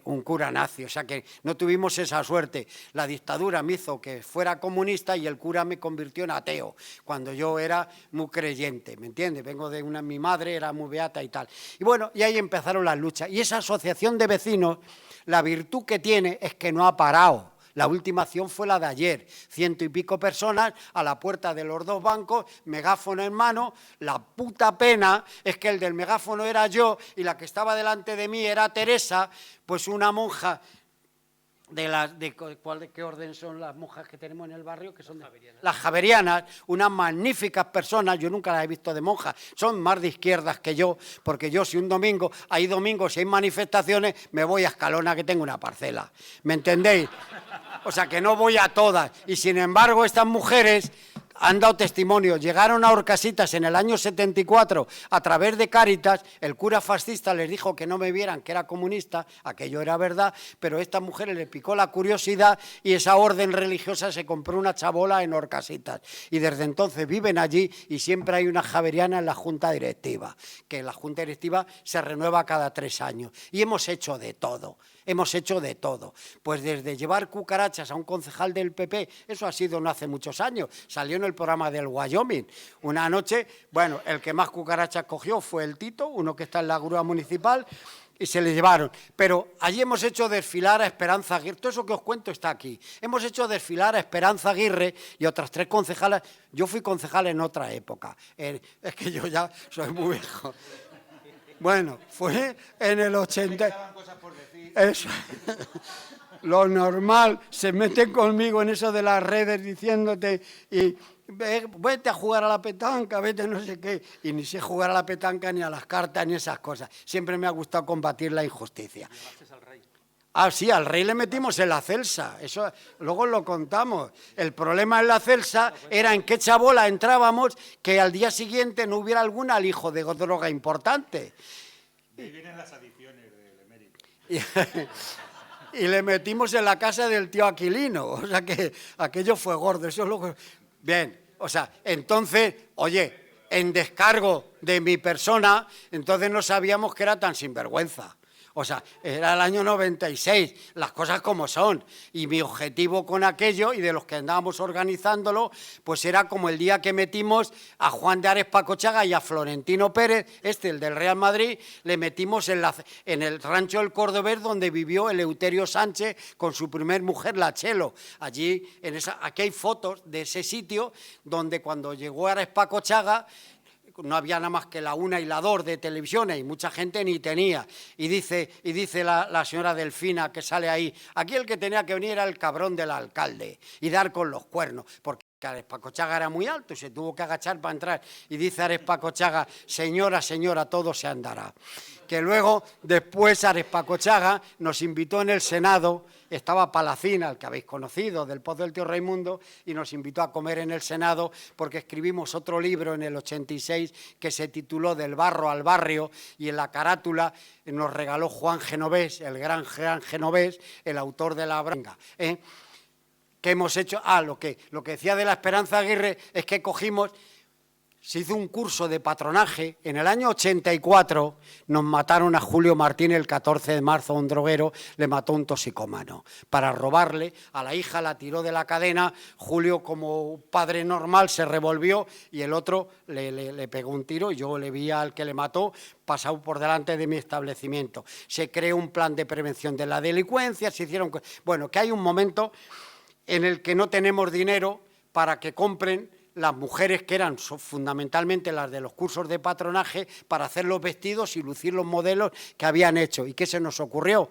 Un cura nazi, o sea que no tuvimos esa suerte. La dictadura me hizo que fuera comunista y el cura me convirtió en ateo, cuando yo era muy creyente, ¿me entiendes? Vengo de mi madre era muy beata y tal. Y bueno, y ahí empezaron las luchas. Y esa asociación de vecinos, la virtud que tiene es que no ha parado. La última acción fue la de ayer, 100 y pico personas a la puerta de los dos bancos, megáfono en mano. La puta pena es que el del megáfono era yo y la que estaba delante de mí era Teresa, pues una monja de qué orden son las monjas que tenemos en el barrio, que son las javerianas, unas magníficas personas. Yo nunca las he visto de monjas, son más de izquierdas que yo, porque yo si un domingo, hay domingos, si hay manifestaciones, me voy a Escalona, que tengo una parcela, ¿me entendéis? O sea, que no voy a todas. Y sin embargo, estas mujeres han dado testimonio. Llegaron a Horcasitas en el año 74 a través de Cáritas. El cura fascista les dijo que no me vieran, que era comunista. Aquello era verdad, pero a estas mujeres les picó la curiosidad y esa orden religiosa se compró una chabola en Horcasitas. Y desde entonces viven allí y siempre hay una javeriana en la junta directiva, que la junta directiva se renueva cada 3 años. Y hemos hecho de todo. Hemos hecho de todo, pues desde llevar cucarachas a un concejal del PP, eso ha sido no hace muchos años, salió en el programa del Wyoming, una noche, bueno, el que más cucarachas cogió fue el Tito, uno que está en la grúa municipal, y se le llevaron, pero allí hemos hecho desfilar a Esperanza Aguirre, todo eso que os cuento está aquí, hemos hecho desfilar a Esperanza Aguirre y otras 3 concejalas. Yo fui concejal en otra época, es que yo ya soy muy viejo. Bueno, fue en el 80... Eso. Lo normal, se meten conmigo en eso de las redes diciéndote y vete a jugar a la petanca, vete no sé qué, y ni sé jugar a la petanca ni a las cartas ni esas cosas. Siempre me ha gustado combatir la injusticia. Ah, sí, al rey le metimos en la Celsa, eso luego lo contamos. El problema en la Celsa era en qué chabola entrábamos que al día siguiente no hubiera algún alijo de droga importante. De ahí vienen las adiciones del emérito. Y le metimos en la casa del tío Aquilino, o sea que aquello fue gordo, eso luego... Bien, o sea, entonces, oye, en descargo de mi persona, entonces no sabíamos que era tan sinvergüenza. O sea, era el año 96, las cosas como son. Y mi objetivo con aquello, y de los que andábamos organizándolo, pues era como el día que metimos a Juan de Ares Pacochaga y a Florentino Pérez, el del Real Madrid, le metimos en el rancho del Cordobés, donde vivió Eleuterio Sánchez con su primer mujer, la Chelo. Allí, aquí hay fotos de ese sitio, donde cuando llegó Ares Pacochaga, no había nada más que la 1 y la 2 de televisiones y mucha gente ni tenía. Y dice la señora Delfina que sale ahí, aquí el que tenía que venir era el cabrón del alcalde y dar con los cuernos, porque Ares Pacochaga era muy alto y se tuvo que agachar para entrar. Y dice Ares Pacochaga, señora, señora, todo se andará. Que luego, después, Ares Pacochaga nos invitó en el Senado, estaba Palacina, el que habéis conocido, del Pozo del Tío Raimundo, y nos invitó a comer en el Senado porque escribimos otro libro en el 86 que se tituló Del barro al barrio, y en la carátula nos regaló Juan Genovés, el gran Genovés, el autor de La Branga. ¿Qué hemos hecho? Lo que decía de la Esperanza Aguirre es que cogimos... Se hizo un curso de patronaje. En el año 84 nos mataron a Julio Martín el 14 de marzo, un droguero, le mató un toxicómano. Para robarle, a la hija la tiró de la cadena, Julio como padre normal se revolvió y el otro le pegó un tiro y yo le vi al que le mató pasado por delante de mi establecimiento. Se creó un plan de prevención de la delincuencia, se hicieron... Bueno, que hay un momento en el que no tenemos dinero para que compren las mujeres que eran fundamentalmente las de los cursos de patronaje para hacer los vestidos y lucir los modelos que habían hecho. ¿Y qué se nos ocurrió?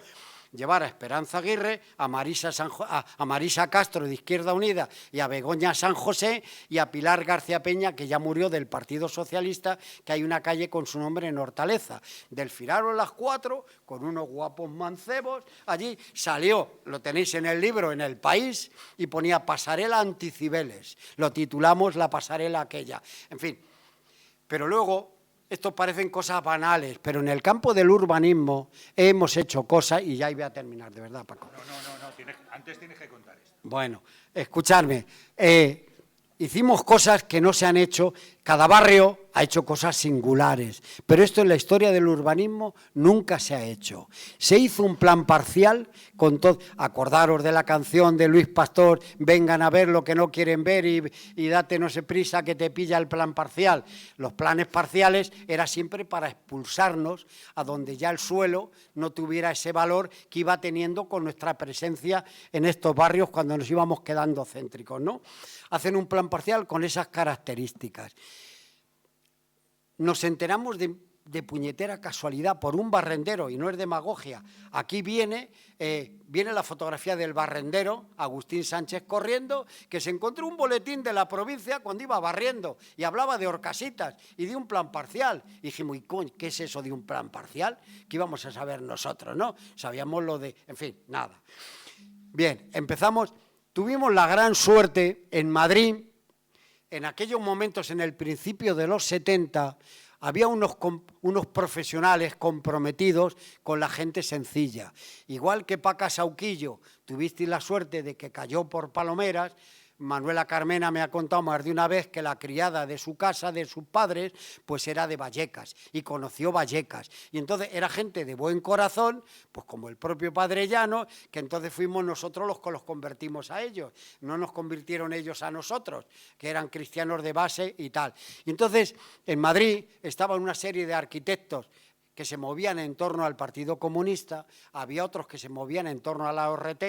llevar a Esperanza Aguirre, a Marisa Castro de Izquierda Unida y a Begoña San José y a Pilar García Peña, que ya murió, del Partido Socialista, que hay una calle con su nombre en Hortaleza. Desfilaron las 4 con unos guapos mancebos. Allí salió, lo tenéis en el libro, en El País, y ponía pasarela anti-Cibeles. Lo titulamos La pasarela aquella. En fin, pero luego... Esto parecen cosas banales, pero en el campo del urbanismo hemos hecho cosas, y ya voy a terminar, de verdad, Paco. No, antes tienes que contar esto. Bueno, escuchadme, hicimos cosas que no se han hecho, cada barrio ha hecho cosas singulares, pero esto en la historia del urbanismo nunca se ha hecho. Se hizo un plan parcial con todo, acordaros de la canción de Luis Pastor, vengan a ver lo que no quieren ver y date no se prisa que te pilla el plan parcial. Los planes parciales era siempre para expulsarnos a donde ya el suelo no tuviera ese valor que iba teniendo con nuestra presencia en estos barrios cuando nos íbamos quedando céntricos, ¿no? Hacen un plan parcial con esas características. Nos enteramos de puñetera casualidad por un barrendero, y no es demagogia. Aquí viene la fotografía del barrendero, Agustín Sánchez corriendo, que se encontró un boletín de la provincia cuando iba barriendo y hablaba de horcasitas y de un plan parcial. Y dijimos, ¿qué es eso de un plan parcial? ¿Qué íbamos a saber nosotros, no? Sabíamos lo de... En fin, nada. Bien, empezamos. Tuvimos la gran suerte en Madrid. En aquellos momentos, en el principio de los 70, había unos profesionales comprometidos con la gente sencilla. Igual que Paca Sauquillo, tuvisteis la suerte de que cayó por Palomeras. Manuela Carmena me ha contado más de una vez que la criada de su casa, de sus padres, pues era de Vallecas y conoció Vallecas. Y entonces era gente de buen corazón, pues como el propio Padre Llano, que entonces fuimos nosotros los que los convertimos a ellos. No nos convirtieron ellos a nosotros, que eran cristianos de base y tal. Y entonces en Madrid estaban una serie de arquitectos que se movían en torno al Partido Comunista, había otros que se movían en torno a la ORT.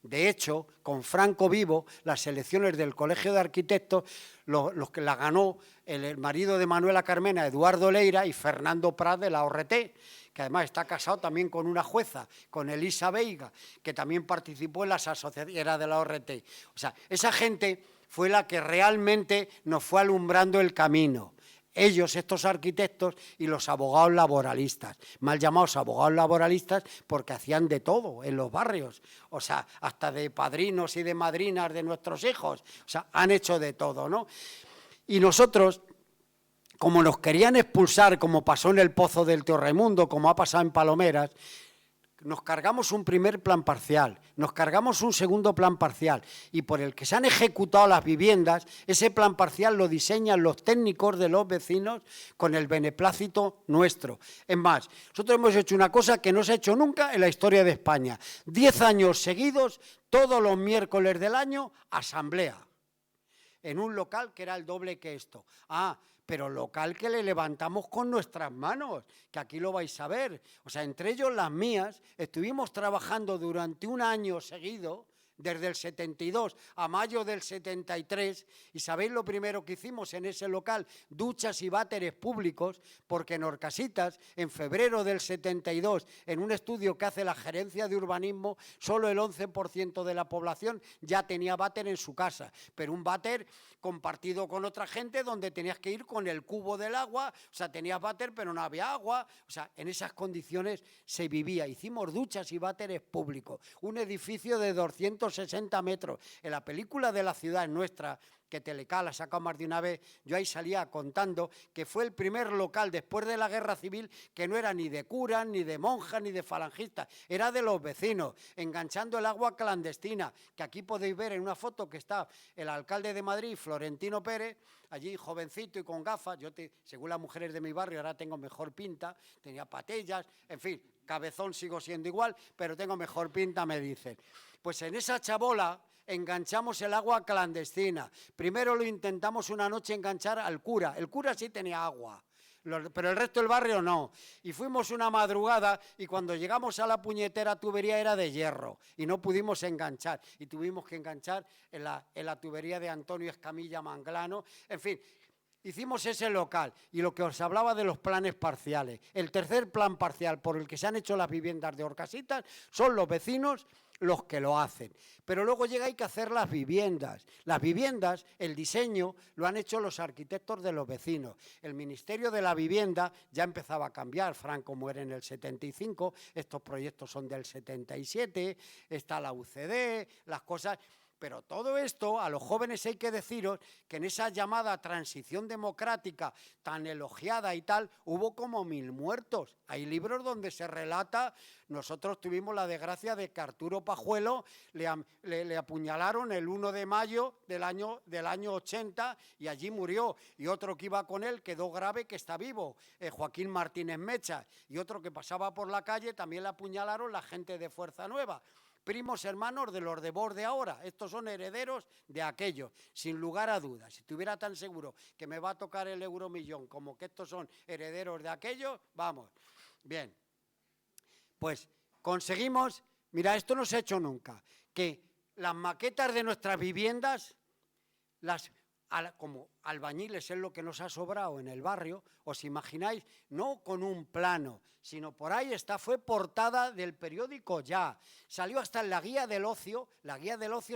De hecho, con Franco vivo, las elecciones del Colegio de Arquitectos, los que la ganó el marido de Manuela Carmena, Eduardo Leira, y Fernando Prat de la ORT, que además está casado también con una jueza, con Elisa Veiga, que también participó en las asociaciones, era de la ORT. O sea, esa gente fue la que realmente nos fue alumbrando el camino. Ellos, estos arquitectos, y los abogados laboralistas, mal llamados abogados laboralistas porque hacían de todo en los barrios, o sea, hasta de padrinos y de madrinas de nuestros hijos, o sea, han hecho de todo, ¿no? Y nosotros, como nos querían expulsar, como pasó en el Pozo del Tío Raimundo, como ha pasado en Palomeras, nos cargamos un primer plan parcial, nos cargamos un segundo plan parcial, y por el que se han ejecutado las viviendas, ese plan parcial lo diseñan los técnicos de los vecinos con el beneplácito nuestro. Es más, nosotros hemos hecho una cosa que no se ha hecho nunca en la historia de España. 10 años seguidos, todos los miércoles del año, asamblea, en un local que era el doble que esto. Pero local que le levantamos con nuestras manos, que aquí lo vais a ver. O sea, entre ellos las mías, estuvimos trabajando durante un año seguido, desde el 72 a mayo del 73, y ¿sabéis lo primero que hicimos en ese local? Duchas y váteres públicos, porque en Horcasitas, en febrero del 72, en un estudio que hace la Gerencia de Urbanismo, solo el 11% de la población ya tenía váter en su casa, pero un váter compartido con otra gente donde tenías que ir con el cubo del agua, o sea, tenías váter pero no había agua, o sea, en esas condiciones se vivía. Hicimos duchas y váteres públicos, un edificio de 260 metros. En la película de La ciudad nuestra, que Telecal ha sacado más de una vez, yo ahí salía contando que fue el primer local después de la Guerra Civil que no era ni de curas, ni de monjas, ni de falangistas, era de los vecinos, enganchando el agua clandestina, que aquí podéis ver en una foto que está el alcalde de Madrid, Florentino Pérez, allí jovencito y con gafas. Según las mujeres de mi barrio, ahora tengo mejor pinta, tenía patillas, en fin, cabezón sigo siendo igual, pero tengo mejor pinta, me dicen. Pues en esa chabola enganchamos el agua clandestina. Primero lo intentamos una noche enganchar al cura. El cura sí tenía agua, pero el resto del barrio no. Y fuimos una madrugada y cuando llegamos a la puñetera tubería era de hierro y no pudimos enganchar. Y tuvimos que enganchar en la tubería de Antonio Escamilla Manglano. En fin, hicimos ese local y lo que os hablaba de los planes parciales. El tercer plan parcial por el que se han hecho las viviendas de Orcasitas son los vecinos los que lo hacen. Pero luego llega hay que hacer las viviendas. Las viviendas, el diseño, lo han hecho los arquitectos de los vecinos. El Ministerio de la Vivienda ya empezaba a cambiar. Franco muere en el 75, estos proyectos son del 77, está la UCD, las cosas... Pero todo esto, a los jóvenes hay que deciros que en esa llamada transición democrática tan elogiada y tal, hubo como 1000 muertos. Hay libros donde se relata, nosotros tuvimos la desgracia de que Arturo Pajuelo le apuñalaron el 1 de mayo del año 80 y allí murió. Y otro que iba con él quedó grave, que está vivo, Joaquín Martínez Mecha. Y otro que pasaba por la calle también le apuñalaron la gente de Fuerza Nueva. Primos hermanos de los de Borde ahora, estos son herederos de aquellos, sin lugar a dudas. Si estuviera tan seguro que me va a tocar el euromillón como que estos son herederos de aquellos, vamos. Bien, pues conseguimos, mira, esto no se ha hecho nunca, que las maquetas de nuestras viviendas, como albañiles es lo que nos ha sobrado en el barrio, os imagináis, no con un plano, sino por ahí fue portada del periódico Ya, salió hasta en la Guía del Ocio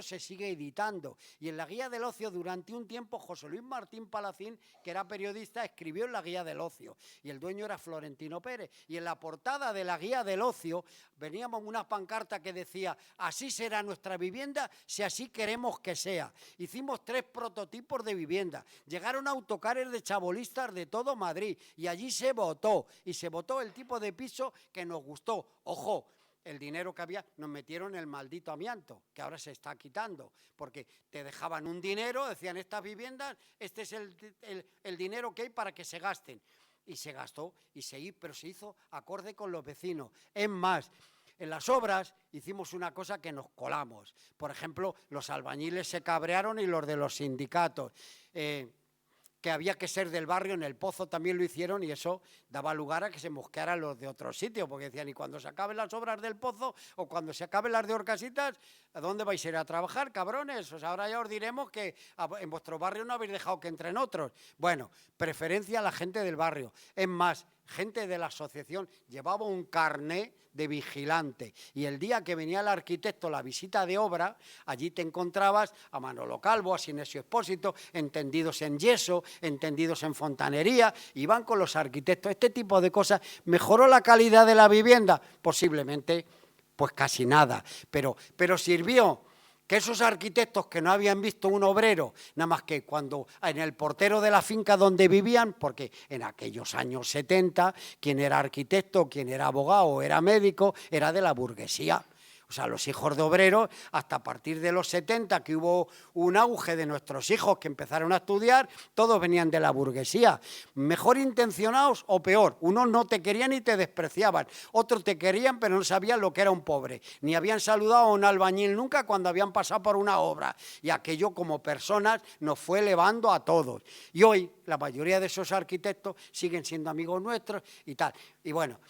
se sigue editando, y en la Guía del Ocio durante un tiempo José Luis Martín Palacín, que era periodista, escribió en la Guía del Ocio, y el dueño era Florentino Pérez, y en la portada de la Guía del Ocio veníamos una pancarta que decía, así será nuestra vivienda si así queremos que sea. Hicimos 3 prototipos de vivienda. Llegaron autocares de chabolistas de todo Madrid y allí se votó, y se votó el tipo de piso que nos gustó. Ojo, el dinero que había, nos metieron el maldito amianto, que ahora se está quitando, porque te dejaban un dinero, decían estas viviendas, este es el dinero que hay para que se gasten. Y se gastó, pero se hizo acorde con los vecinos. Es más, en las obras hicimos una cosa que nos colamos. Por ejemplo, los albañiles se cabrearon y los de los sindicatos. Que había que ser del barrio, en el Pozo también lo hicieron y eso daba lugar a que se mosquearan los de otros sitios, porque decían, y cuando se acaben las obras del Pozo o cuando se acaben las de Orcasitas, ¿a dónde vais a ir a trabajar, cabrones? O sea, ahora ya os diremos que en vuestro barrio no habéis dejado que entren otros. Bueno, preferencia a la gente del barrio. Es más, gente de la asociación llevaba un carné de vigilante y el día que venía el arquitecto la visita de obra, allí te encontrabas a Manolo Calvo, a Sinesio Expósito, entendidos en yeso, entendidos en fontanería, iban con los arquitectos. Este tipo de cosas mejoró la calidad de la vivienda, posiblemente pues casi nada, pero sirvió que esos arquitectos que no habían visto un obrero, nada más que cuando en el portero de la finca donde vivían, porque en aquellos años 70, quien era arquitecto, quien era abogado, era médico, era de la burguesía. O sea, los hijos de obreros, hasta a partir de los 70, que hubo un auge de nuestros hijos que empezaron a estudiar, todos venían de la burguesía. Mejor intencionados o peor. Unos no te querían y te despreciaban. Otros te querían, pero no sabían lo que era un pobre. Ni habían saludado a un albañil nunca cuando habían pasado por una obra. Y aquello, como personas, nos fue elevando a todos. Y hoy, la mayoría de esos arquitectos siguen siendo amigos nuestros y tal. Y bueno,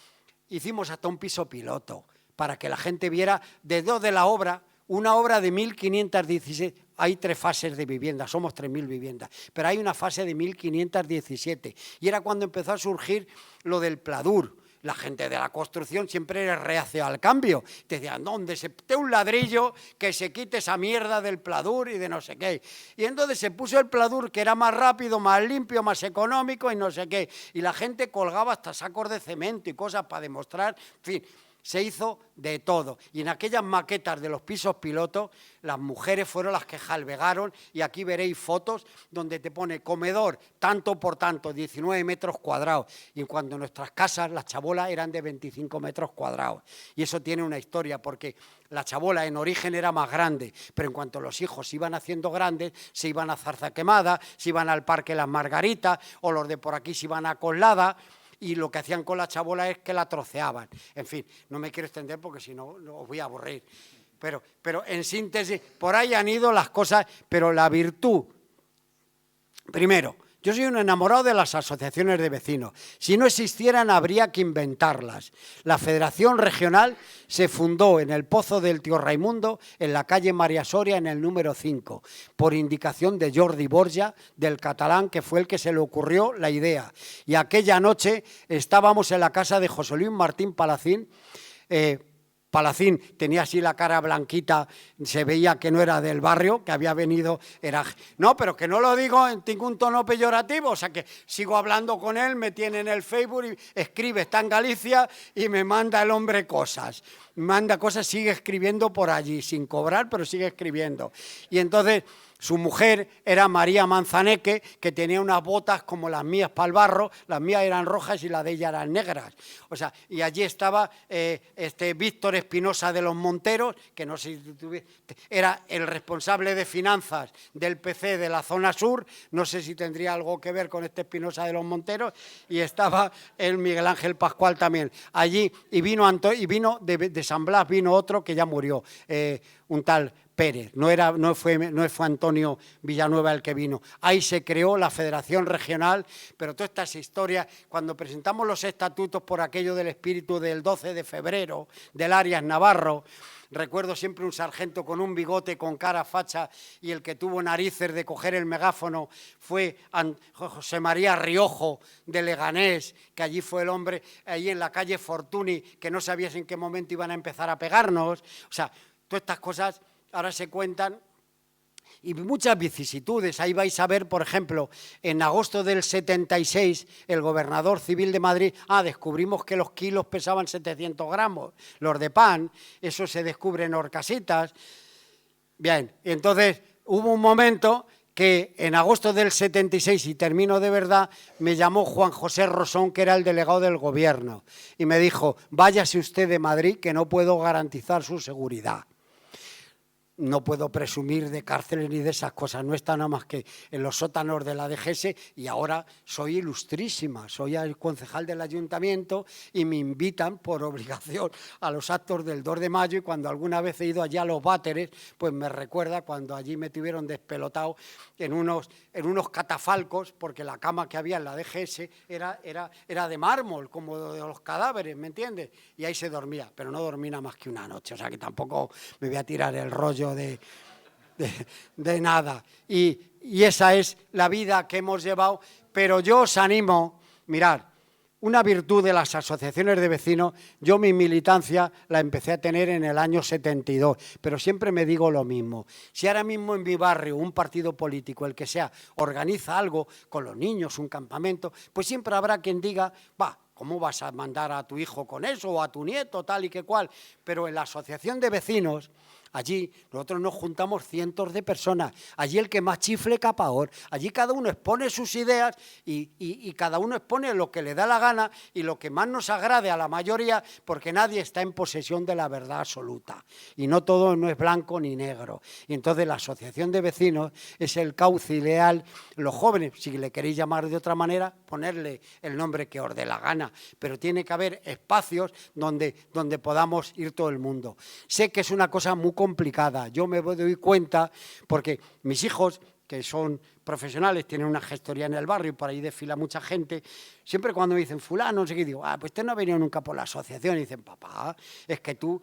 hicimos hasta un piso piloto, para que la gente viera de la obra, una obra de 1516, hay 3 fases de vivienda, somos 3000 viviendas, pero hay una fase de 1517, y era cuando empezó a surgir lo del pladur. La gente de la construcción siempre era reacia al cambio, te decían, ¿dónde se esté un ladrillo que se quite esa mierda del pladur y de no sé qué? Y entonces se puso el pladur, que era más rápido, más limpio, más económico y no sé qué, y la gente colgaba hasta sacos de cemento y cosas para demostrar, en fin. Se hizo de todo, y en aquellas maquetas de los pisos pilotos las mujeres fueron las que jalbegaron, y aquí veréis fotos donde te pone comedor tanto por tanto, 19 metros cuadrados, y cuando nuestras casas, las chabolas, eran de 25 metros cuadrados, y eso tiene una historia, porque la chabola en origen era más grande, pero en cuanto los hijos se iban haciendo grandes, se iban a Zarza Quemada, se iban al Parque Las Margaritas, o los de por aquí se iban a Coslada, y lo que hacían con la chabola es que la troceaban. En fin, no me quiero extender porque si no os voy a aburrir. Pero en síntesis, por ahí han ido las cosas, pero la virtud, primero, Yo soy un enamorado de las asociaciones de vecinos. Si no existieran, habría que inventarlas. La Federación Regional se fundó en el Pozo del Tío Raimundo, en la calle María Soria, en el número 5, por indicación de Jordi Borja, del catalán, que fue el que se le ocurrió la idea. Y aquella noche estábamos en la casa de José Luis Martín Palacín. Palacín tenía así la cara blanquita, se veía que no era del barrio, que había venido, era... No, pero que no lo digo en ningún tono peyorativo, o sea que sigo hablando con él, me tiene en el Facebook y escribe, está en Galicia y me manda el hombre cosas. Manda cosas, sigue escribiendo por allí, sin cobrar, pero sigue escribiendo. Y entonces... Su mujer era María Manzaneque, que tenía unas botas como las mías para el barro, las mías eran rojas y las de ella eran negras. O sea, y allí estaba Víctor Espinosa de los Monteros, que no sé si era el responsable de finanzas del PC de la zona sur, no sé si tendría algo que ver con este Espinosa de los Monteros, y estaba el Miguel Ángel Pascual también. Allí, y vino de San Blas, vino otro que ya murió, un tal Pérez, no fue Antonio Villanueva el que vino. Ahí se creó la Federación Regional, pero todas estas historias, cuando presentamos los estatutos por aquello del espíritu del 12 de febrero, del Arias Navarro, recuerdo siempre un sargento con un bigote, con cara facha, y el que tuvo narices de coger el megáfono fue José María Riojo de Leganés, que allí fue el hombre, allí en la calle Fortuny, que no sabías en qué momento iban a empezar a pegarnos. O sea, todas estas cosas ahora se cuentan, y muchas vicisitudes. Ahí vais a ver, por ejemplo, en agosto del 76, el gobernador civil de Madrid, descubrimos que los kilos pesaban 700 gramos, los de pan, eso se descubre en Horcasitas. Bien, y entonces hubo un momento que en agosto del 76, y termino de verdad, me llamó Juan José Rosón, que era el delegado del gobierno, y me dijo, váyase usted de Madrid, que no puedo garantizar su seguridad. No puedo presumir de cárceles ni de esas cosas, no está nada más que en los sótanos de la DGS, y ahora soy ilustrísima, soy el concejal del ayuntamiento y me invitan por obligación a los actos del 2 de mayo, y cuando alguna vez he ido allá a los váteres, pues me recuerda cuando allí me tuvieron despelotado en unos catafalcos, porque la cama que había en la DGS era de mármol, como de los cadáveres, ¿me entiendes? Y ahí se dormía, pero no dormí nada más que una noche, o sea que tampoco me voy a tirar el rollo de nada. Y esa es la vida que hemos llevado, pero yo os animo, mirad, una virtud de las asociaciones de vecinos, yo mi militancia la empecé a tener en el año 72, pero siempre me digo lo mismo. Si ahora mismo en mi barrio un partido político, el que sea, organiza algo con los niños, un campamento, pues siempre habrá quien diga, ¿cómo vas a mandar a tu hijo con eso o a tu nieto, tal y que cual? Pero en la asociación de vecinos, allí nosotros nos juntamos cientos de personas, allí el que más chifle capaor, allí cada uno expone sus ideas y cada uno expone lo que le da la gana y lo que más nos agrade a la mayoría, porque nadie está en posesión de la verdad absoluta y no todo no es blanco ni negro. Y entonces la asociación de vecinos es el cauce ideal, los jóvenes, si le queréis llamar de otra manera, ponerle el nombre que os dé la gana, pero tiene que haber espacios donde podamos ir todo el mundo. Sé que es una cosa muy complicada, yo me doy cuenta porque mis hijos, que son profesionales, tienen una gestoría en el barrio y por ahí desfila mucha gente, siempre cuando me dicen fulano, no sé qué, digo, pues usted no ha venido nunca por la asociación, y dicen, papá, es que tú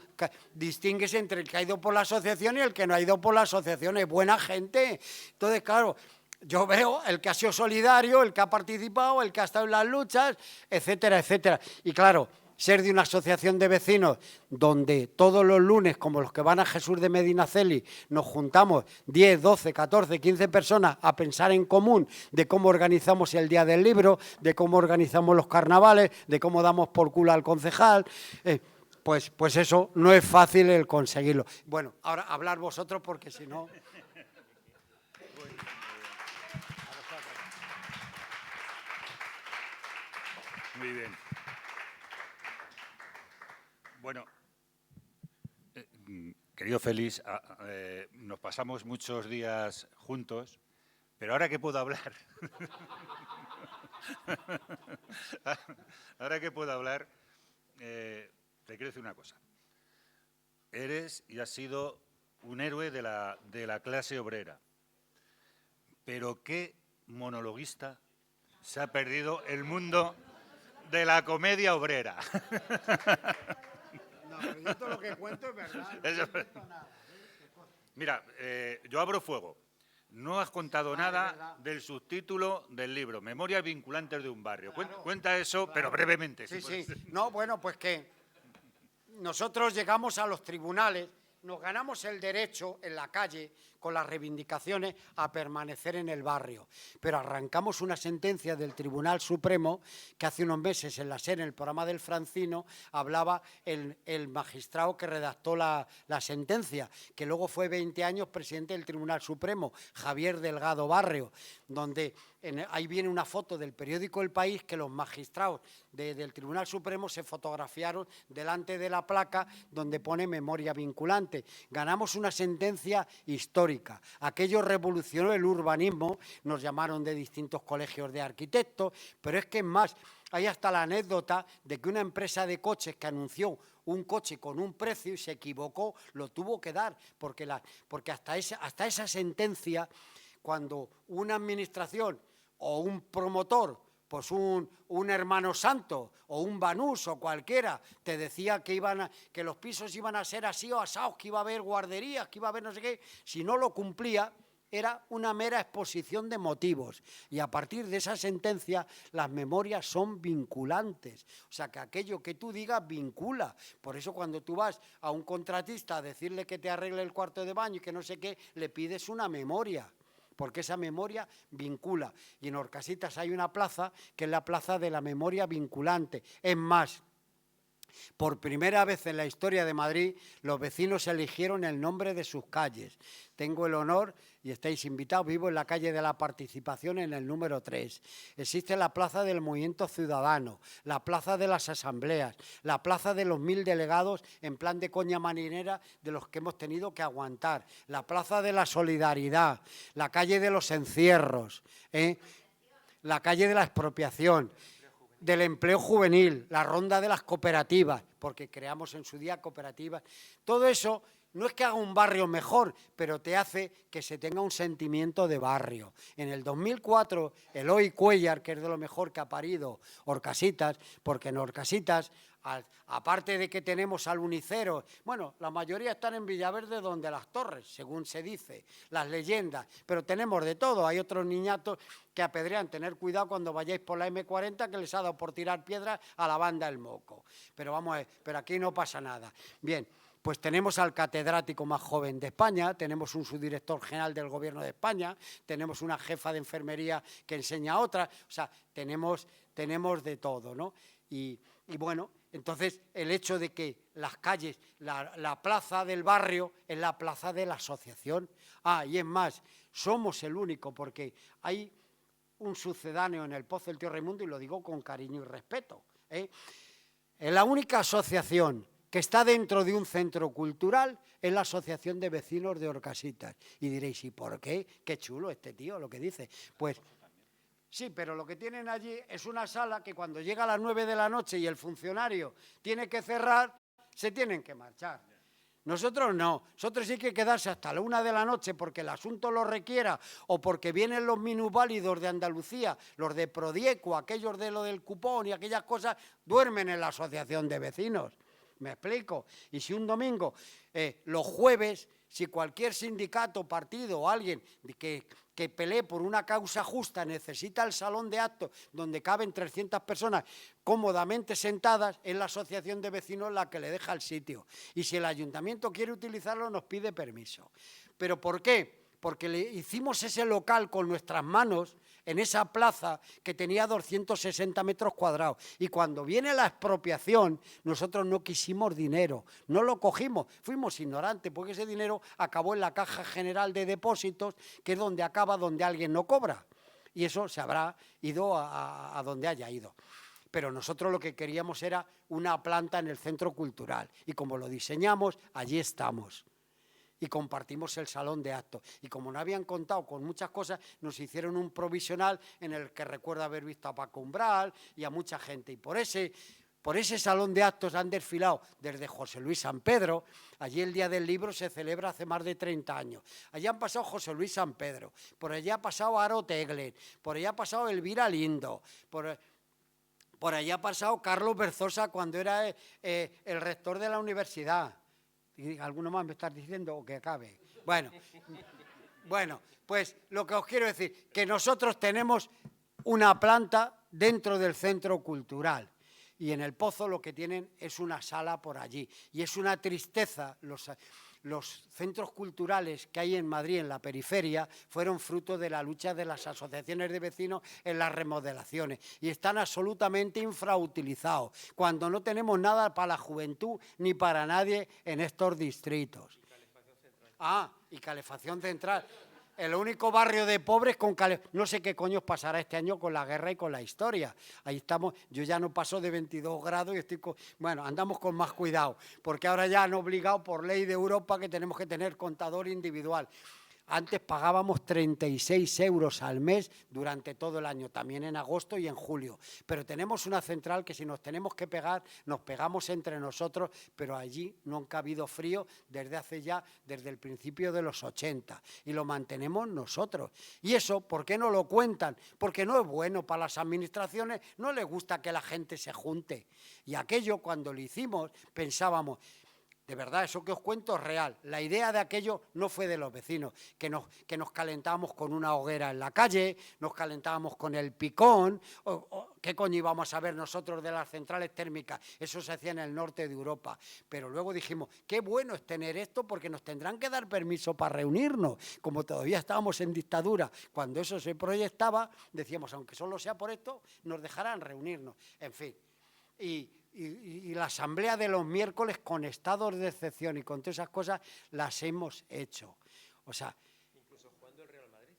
distingues entre el que ha ido por la asociación y el que no ha ido por la asociación, es buena gente. Entonces, claro, yo veo el que ha sido solidario, el que ha participado, el que ha estado en las luchas, etcétera, etcétera. Y claro, ser de una asociación de vecinos donde todos los lunes, como los que van a Jesús de Medinaceli, nos juntamos 10, 12, 14, 15 personas a pensar en común de cómo organizamos el Día del Libro, de cómo organizamos los carnavales, de cómo damos por culo al concejal, pues eso no es fácil el conseguirlo. Bueno, ahora hablar vosotros porque si no... Muy bien. Bueno, querido Félix, nos pasamos muchos días juntos, pero ahora que puedo hablar, te quiero decir una cosa. Eres y has sido un héroe de la clase obrera, pero qué monologuista Se ha perdido el mundo de la comedia obrera. No, pero yo todo lo que cuento es verdad. No invento nada. Mira, yo abro fuego. No has contado Es nada verdad. del subtítulo del libro, Memorias vinculantes de un barrio. Claro, Cuenta eso, claro. pero brevemente. Sí, si puedes. sí. No, bueno, pues que nosotros llegamos a los tribunales, nos ganamos el derecho en la calle con las reivindicaciones a permanecer en el barrio. Pero arrancamos una sentencia del Tribunal Supremo que hace unos meses en la SER, en el programa del Francino, hablaba el magistrado que redactó la sentencia, que luego fue 20 años presidente del Tribunal Supremo, Javier Delgado Barrio, donde ahí viene una foto del periódico El País que los magistrados del Tribunal Supremo se fotografiaron delante de la placa donde pone memoria vinculante. Ganamos una sentencia histórica. Aquello revolucionó el urbanismo, nos llamaron de distintos colegios de arquitectos, pero es que es más, hay hasta la anécdota de que una empresa de coches que anunció un coche con un precio y se equivocó, lo tuvo que dar, porque hasta esa sentencia, cuando una administración o un promotor, pues un hermano santo o un Banús o cualquiera, te decía que los pisos iban a ser así o asados, que iba a haber guarderías, que iba a haber no sé qué, si no lo cumplía, era una mera exposición de motivos. Y a partir de esa sentencia, las memorias son vinculantes. O sea, que aquello que tú digas vincula. Por eso cuando tú vas a un contratista a decirle que te arregle el cuarto de baño y que no sé qué, le pides una memoria, porque esa memoria vincula. Y en Orcasitas hay una plaza que es la plaza de la memoria vinculante. Es más, por primera vez en la historia de Madrid, los vecinos eligieron el nombre de sus calles. Tengo el honor, y estáis invitados, vivo en la calle de la Participación en el número 3. Existe la plaza del Movimiento Ciudadano, la plaza de las Asambleas, la plaza de los 1000 delegados en plan de coña marinera de los que hemos tenido que aguantar, la plaza de la Solidaridad, la calle de los encierros, la calle de la expropiación, del empleo juvenil, la ronda de las cooperativas, porque creamos en su día cooperativas. Todo eso no es que haga un barrio mejor, pero te hace que se tenga un sentimiento de barrio. En el 2004, Eloy Cuellar, que es de lo mejor que ha parido Orcasitas, porque en Orcasitas, aparte de que tenemos al Unicero, bueno, la mayoría están en Villaverde donde las Torres, según se dice, las leyendas, pero tenemos de todo. Hay otros niñatos que apedrean, tener cuidado cuando vayáis por la M40 que les ha dado por tirar piedras a la banda El Moco. Pero vamos a ver, pero aquí no pasa nada. Bien, pues tenemos al catedrático más joven de España, tenemos un subdirector general del Gobierno de España, tenemos una jefa de enfermería que enseña a otra, o sea, tenemos de todo, ¿no? Y bueno, entonces el hecho de que las calles, la plaza del barrio es la plaza de la asociación. Y es más, somos el único, porque hay un sucedáneo en el Pozo del Tío Raimundo, y lo digo con cariño y respeto, es la única asociación que está dentro de un centro cultural, es la Asociación de Vecinos de Orcasitas. Y diréis, ¿y por qué? Qué chulo este tío lo que dice. Pues sí, pero lo que tienen allí es una sala que cuando llega a las 9 de la noche y el funcionario tiene que cerrar, se tienen que marchar. Nosotros no, nosotros sí que quedarse hasta la 1 de la noche porque el asunto lo requiera o porque vienen los minusválidos de Andalucía, los de Prodieco, aquellos de lo del cupón y aquellas cosas, duermen en la asociación de vecinos. ¿Me explico? Y si un domingo, los jueves, si cualquier sindicato, partido o alguien que pelee por una causa justa necesita el salón de actos donde caben 300 personas cómodamente sentadas, es la asociación de vecinos la que le deja el sitio. Y si el ayuntamiento quiere utilizarlo, nos pide permiso. ¿Pero por qué? Porque le hicimos ese local con nuestras manos en esa plaza que tenía 260 metros cuadrados. Y cuando viene la expropiación, nosotros no quisimos dinero, no lo cogimos, fuimos ignorantes, porque ese dinero acabó en la Caja General de Depósitos, que es donde acaba donde alguien no cobra. Y eso se habrá ido a donde haya ido. Pero nosotros lo que queríamos era una planta en el centro cultural. Y como lo diseñamos, allí estamos. Y compartimos el salón de actos. Y como no habían contado con muchas cosas, nos hicieron un provisional en el que recuerdo haber visto a Paco Umbral y a mucha gente. Y por ese Por ese salón de actos han desfilado desde José Luis San Pedro. Allí el Día del Libro se celebra hace más de 30 años. Allí han pasado José Luis San Pedro, por allí ha pasado Aro Teglen, por allí ha pasado Elvira Lindo, por allí ha pasado Carlos Berzosa cuando era el rector de la universidad. ¿Y alguno más me estás diciendo o que acabe? Bueno, pues lo que os quiero decir, que nosotros tenemos una planta dentro del centro cultural. Y en el Pozo lo que tienen es una sala por allí. Y es una tristeza, los centros culturales que hay en Madrid, en la periferia, fueron fruto de la lucha de las asociaciones de vecinos en las remodelaciones. Y están absolutamente infrautilizados, cuando no tenemos nada para la juventud ni para nadie en estos distritos. Y calefacción central. El único barrio de pobres con no sé qué coño pasará este año con la guerra y con la historia. Ahí estamos, yo ya no paso de 22 grados y estoy andamos con más cuidado, porque ahora ya han obligado por ley de Europa que tenemos que tener contador individual. Antes pagábamos 36 euros al mes durante todo el año, también en agosto y en julio. Pero tenemos una central que si nos tenemos que pegar, nos pegamos entre nosotros, pero allí nunca ha habido frío desde el principio de los 80. Y lo mantenemos nosotros. Y eso, ¿por qué no lo cuentan? Porque no es bueno para las administraciones, no les gusta que la gente se junte. Y aquello, cuando lo hicimos, pensábamos... De verdad, eso que os cuento es real. La idea de aquello no fue de los vecinos, que nos calentábamos con una hoguera en la calle, nos calentábamos con el picón, ¿qué coño íbamos a ver nosotros de las centrales térmicas? Eso se hacía en el norte de Europa. Pero luego dijimos, qué bueno es tener esto porque nos tendrán que dar permiso para reunirnos. Como todavía estábamos en dictadura, cuando eso se proyectaba, decíamos, aunque solo sea por esto, nos dejarán reunirnos. En fin, y la asamblea de los miércoles con estados de excepción y con todas esas cosas las hemos hecho. O sea, incluso jugando el Real Madrid.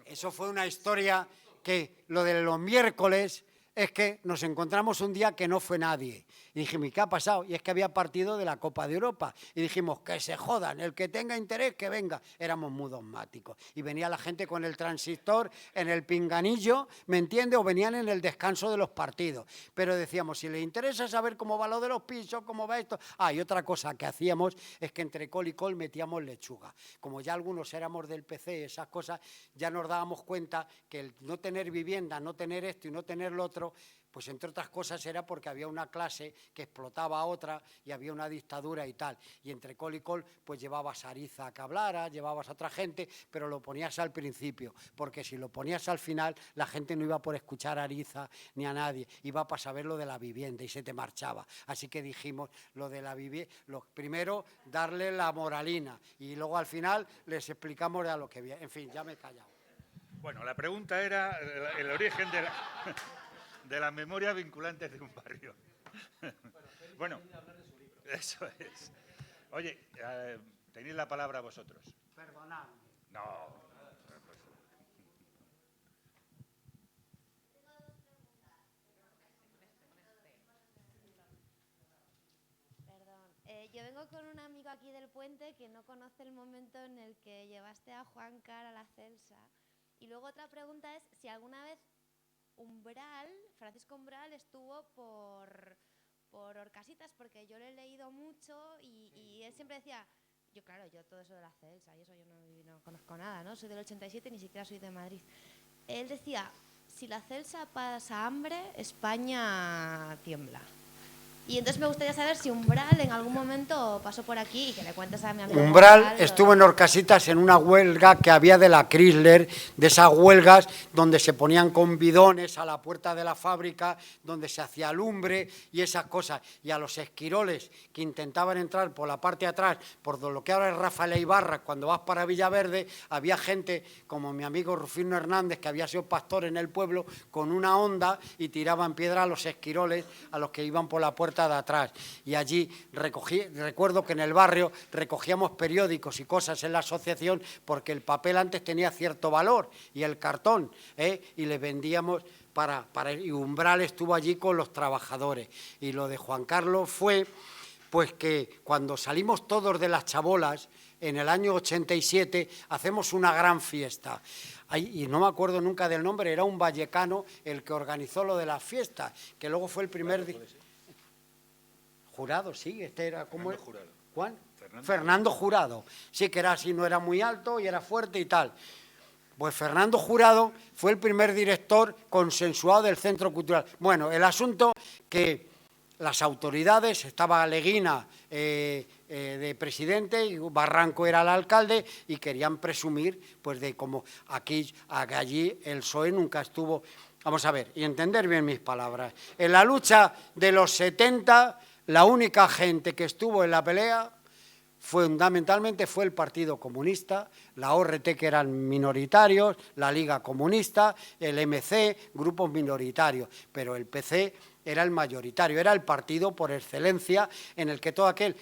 Eso fue una historia que lo de los miércoles es que nos encontramos un día que no fue nadie. Y dijimos, ¿y qué ha pasado? Y es que había partido de la Copa de Europa. Y dijimos, que se jodan, el que tenga interés, que venga. Éramos muy dogmáticos. Y venía la gente con el transistor en el pinganillo, ¿me entiende? O venían en el descanso de los partidos. Pero decíamos, si les interesa saber cómo va lo de los pisos, cómo va esto... Y otra cosa que hacíamos es que entre col y col metíamos lechuga. Como ya algunos éramos del PC y esas cosas, ya nos dábamos cuenta que el no tener vivienda, no tener esto y no tener lo otro, pues entre otras cosas era porque había una clase que explotaba a otra y había una dictadura y tal. Y entre col y col, pues llevabas a Ariza a que hablara, llevabas a otra gente, pero lo ponías al principio, porque si lo ponías al final, la gente no iba por escuchar a Ariza ni a nadie, iba para saber lo de la vivienda y se te marchaba. Así que dijimos lo de la vivienda, primero darle la moralina y luego al final les explicamos a lo que viene. En fin, ya me he callado. Bueno, la pregunta era el origen de la memoria vinculante de un barrio. Bueno, eso es. Oye, tenéis la palabra vosotros. Perdonadme. No. Yo vengo con un amigo aquí del puente que no conoce el momento en el que llevaste a Juan Car a la Celsa. Y luego otra pregunta es si alguna vez Francisco Umbral estuvo por Orcasitas, porque yo lo he leído mucho y él siempre decía, yo todo eso de la Celsa y eso yo no conozco nada, ¿no? Soy del 87, ni siquiera soy de Madrid. Él decía, si la Celsa pasa hambre, España tiembla. Y entonces me gustaría saber si Umbral en algún momento pasó por aquí y que le cuentes a mi amigo. Umbral estuvo en Orcasitas en una huelga que había de la Chrysler, de esas huelgas donde se ponían con bidones a la puerta de la fábrica, donde se hacía lumbre y esas cosas. Y a los esquiroles que intentaban entrar por la parte de atrás, por lo que ahora es Rafael Ibarra, cuando vas para Villaverde, había gente como mi amigo Rufino Hernández, que había sido pastor en el pueblo, con una honda y tiraban piedra a los esquiroles, a los que iban por la puerta de atrás. Y allí recuerdo que en el barrio recogíamos periódicos y cosas en la asociación porque el papel antes tenía cierto valor y el cartón, y le vendíamos y Umbral estuvo allí con los trabajadores. Y lo de Juan Carlos fue pues que cuando salimos todos de las chabolas en el año 87 hacemos una gran fiesta. Y no me acuerdo nunca del nombre, era un vallecano el que organizó lo de las fiestas, que luego fue el primer... Jurado, sí, este era como... Fernando Jurado. ¿Juan? Fernando. Fernando Jurado. Sí, que era así, no era muy alto y era fuerte y tal. Pues Fernando Jurado fue el primer director consensuado del Centro Cultural. Bueno, el asunto que las autoridades, estaba Leguina de presidente y Barranco era el alcalde, y querían presumir pues de como allí el PSOE nunca estuvo. Vamos a ver, y entender bien mis palabras. En la lucha de los 70, la única gente que estuvo en la pelea fundamentalmente fue el Partido Comunista, la ORT, que eran minoritarios, la Liga Comunista, el MC, grupos minoritarios, pero el PC era el mayoritario, era el partido por excelencia en el que todo aquel...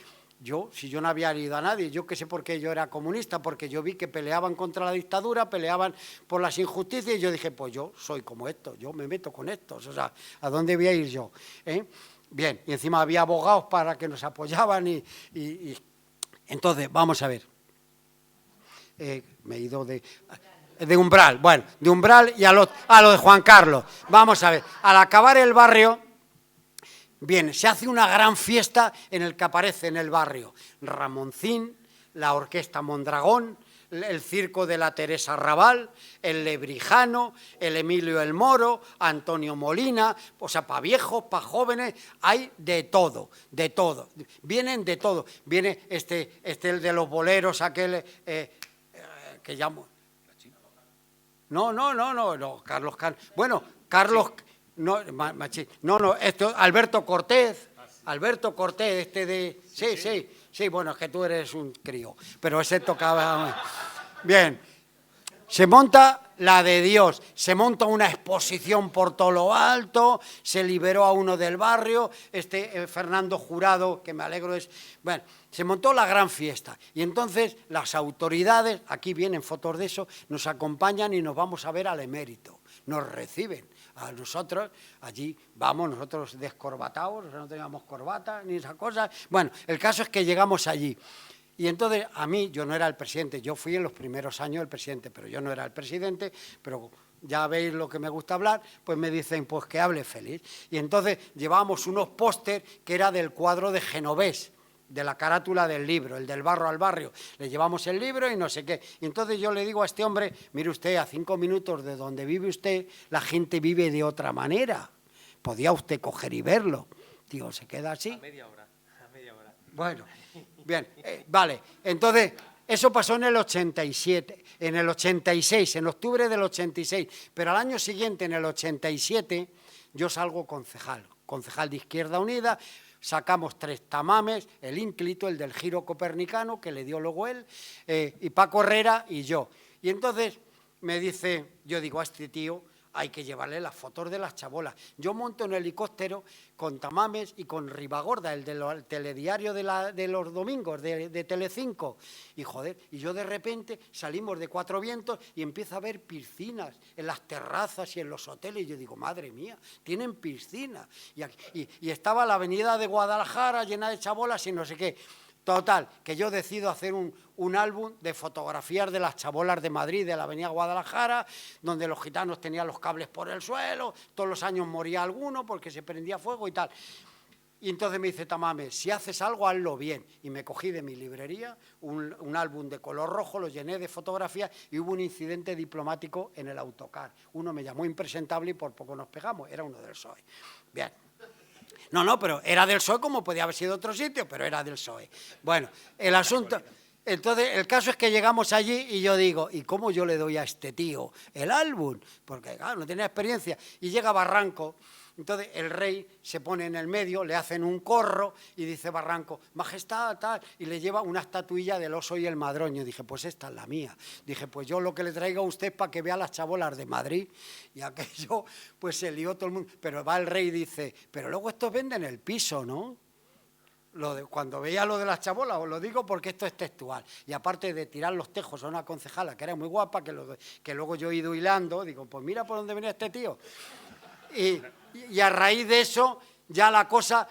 si yo no había herido a nadie, yo qué sé por qué yo era comunista, porque yo vi que peleaban contra la dictadura, peleaban por las injusticias, y yo dije, pues yo soy como estos, yo me meto con estos, o sea, ¿a dónde voy a ir yo? Bien, y encima había abogados para que nos apoyaban y entonces, vamos a ver, me he ido de Umbral, bueno, de Umbral y a lo de Juan Carlos. Vamos a ver, al acabar el barrio, bien, se hace una gran fiesta en el que aparece en el barrio Ramoncín, la Orquesta Mondragón, el circo de la Teresa Raval, el Lebrijano, el Emilio el Moro, Antonio Molina, o sea, para viejos, para jóvenes, hay de todo, vienen de todo. Viene el de los boleros, aquel que llamo... No, Carlos... Bueno, Carlos... No, Alberto Cortés, Sí, bueno, es que tú eres un crío, pero ese tocaba... Bien, se monta la de Dios, se monta una exposición por todo lo alto, se liberó a uno del barrio, Fernando Jurado, que me alegro es... Bueno, se montó la gran fiesta y entonces las autoridades, aquí vienen fotos de eso, nos acompañan y nos vamos a ver al emérito, nos reciben. A nosotros, allí vamos, nosotros descorbatados, no teníamos corbata ni esas cosas. Bueno, el caso es que llegamos allí. Y entonces a mí, yo no era el presidente, yo fui en los primeros años el presidente, pero yo no era el presidente, pero ya veis lo que me gusta hablar, pues me dicen, pues que hable Félix. Y entonces llevábamos unos póster que era del cuadro de Genovés, de la carátula del libro, el del barro al barrio. Le llevamos el libro y no sé qué. Y entonces yo le digo a este hombre, mire usted, a 5 minutos de donde vive usted, la gente vive de otra manera. Podía usted coger y verlo. Digo, ¿se queda así? A media hora. Bueno, bien, vale. Entonces, eso pasó en el 87, en el 86, en octubre del 86. Pero al año siguiente, en el 87, yo salgo concejal de Izquierda Unida. Sacamos 3 tamames, el ínclito, el del giro copernicano, que le dio luego él, y Paco Herrera y yo. Y entonces me dice, yo digo, a este tío hay que llevarle las fotos de las chabolas. Yo monto un helicóptero con tamames y con Ribagorda, el del telediario de los domingos, de Telecinco. Y joder, y yo de repente salimos de Cuatro Vientos y empiezo a ver piscinas en las terrazas y en los hoteles. Y yo digo, madre mía, tienen piscina. Y estaba la avenida de Guadalajara llena de chabolas y no sé qué. Total, que yo decido hacer un álbum de fotografías de las chabolas de Madrid, de la avenida Guadalajara, donde los gitanos tenían los cables por el suelo, todos los años moría alguno porque se prendía fuego y tal. Y entonces me dice Tamame, si haces algo, hazlo bien. Y me cogí de mi librería un álbum de color rojo, lo llené de fotografías y hubo un incidente diplomático en el autocar. Uno me llamó impresentable y por poco nos pegamos, era uno del PSOE. Bien. No, pero era del PSOE como podía haber sido otro sitio, pero era del PSOE. Bueno, el asunto... Entonces, el caso es que llegamos allí y yo digo, ¿y cómo yo le doy a este tío el álbum? Porque, claro, no tenía experiencia. Y llega Barranco, entonces el rey se pone en el medio, le hacen un corro y dice Barranco, majestad, tal, y le lleva una estatuilla del oso y el madroño. Dije, pues esta es la mía. Dije, pues yo lo que le traigo a usted es para que vea las chabolas de Madrid. Y aquello, pues se lió todo el mundo. Pero va el rey y dice, pero luego estos venden el piso, ¿no? Cuando veía lo de las chabolas, os lo digo porque esto es textual. Y aparte de tirar los tejos a una concejala que era muy guapa, que luego yo he ido hilando, digo, pues mira por dónde venía este tío. Y a raíz de eso, ya la cosa,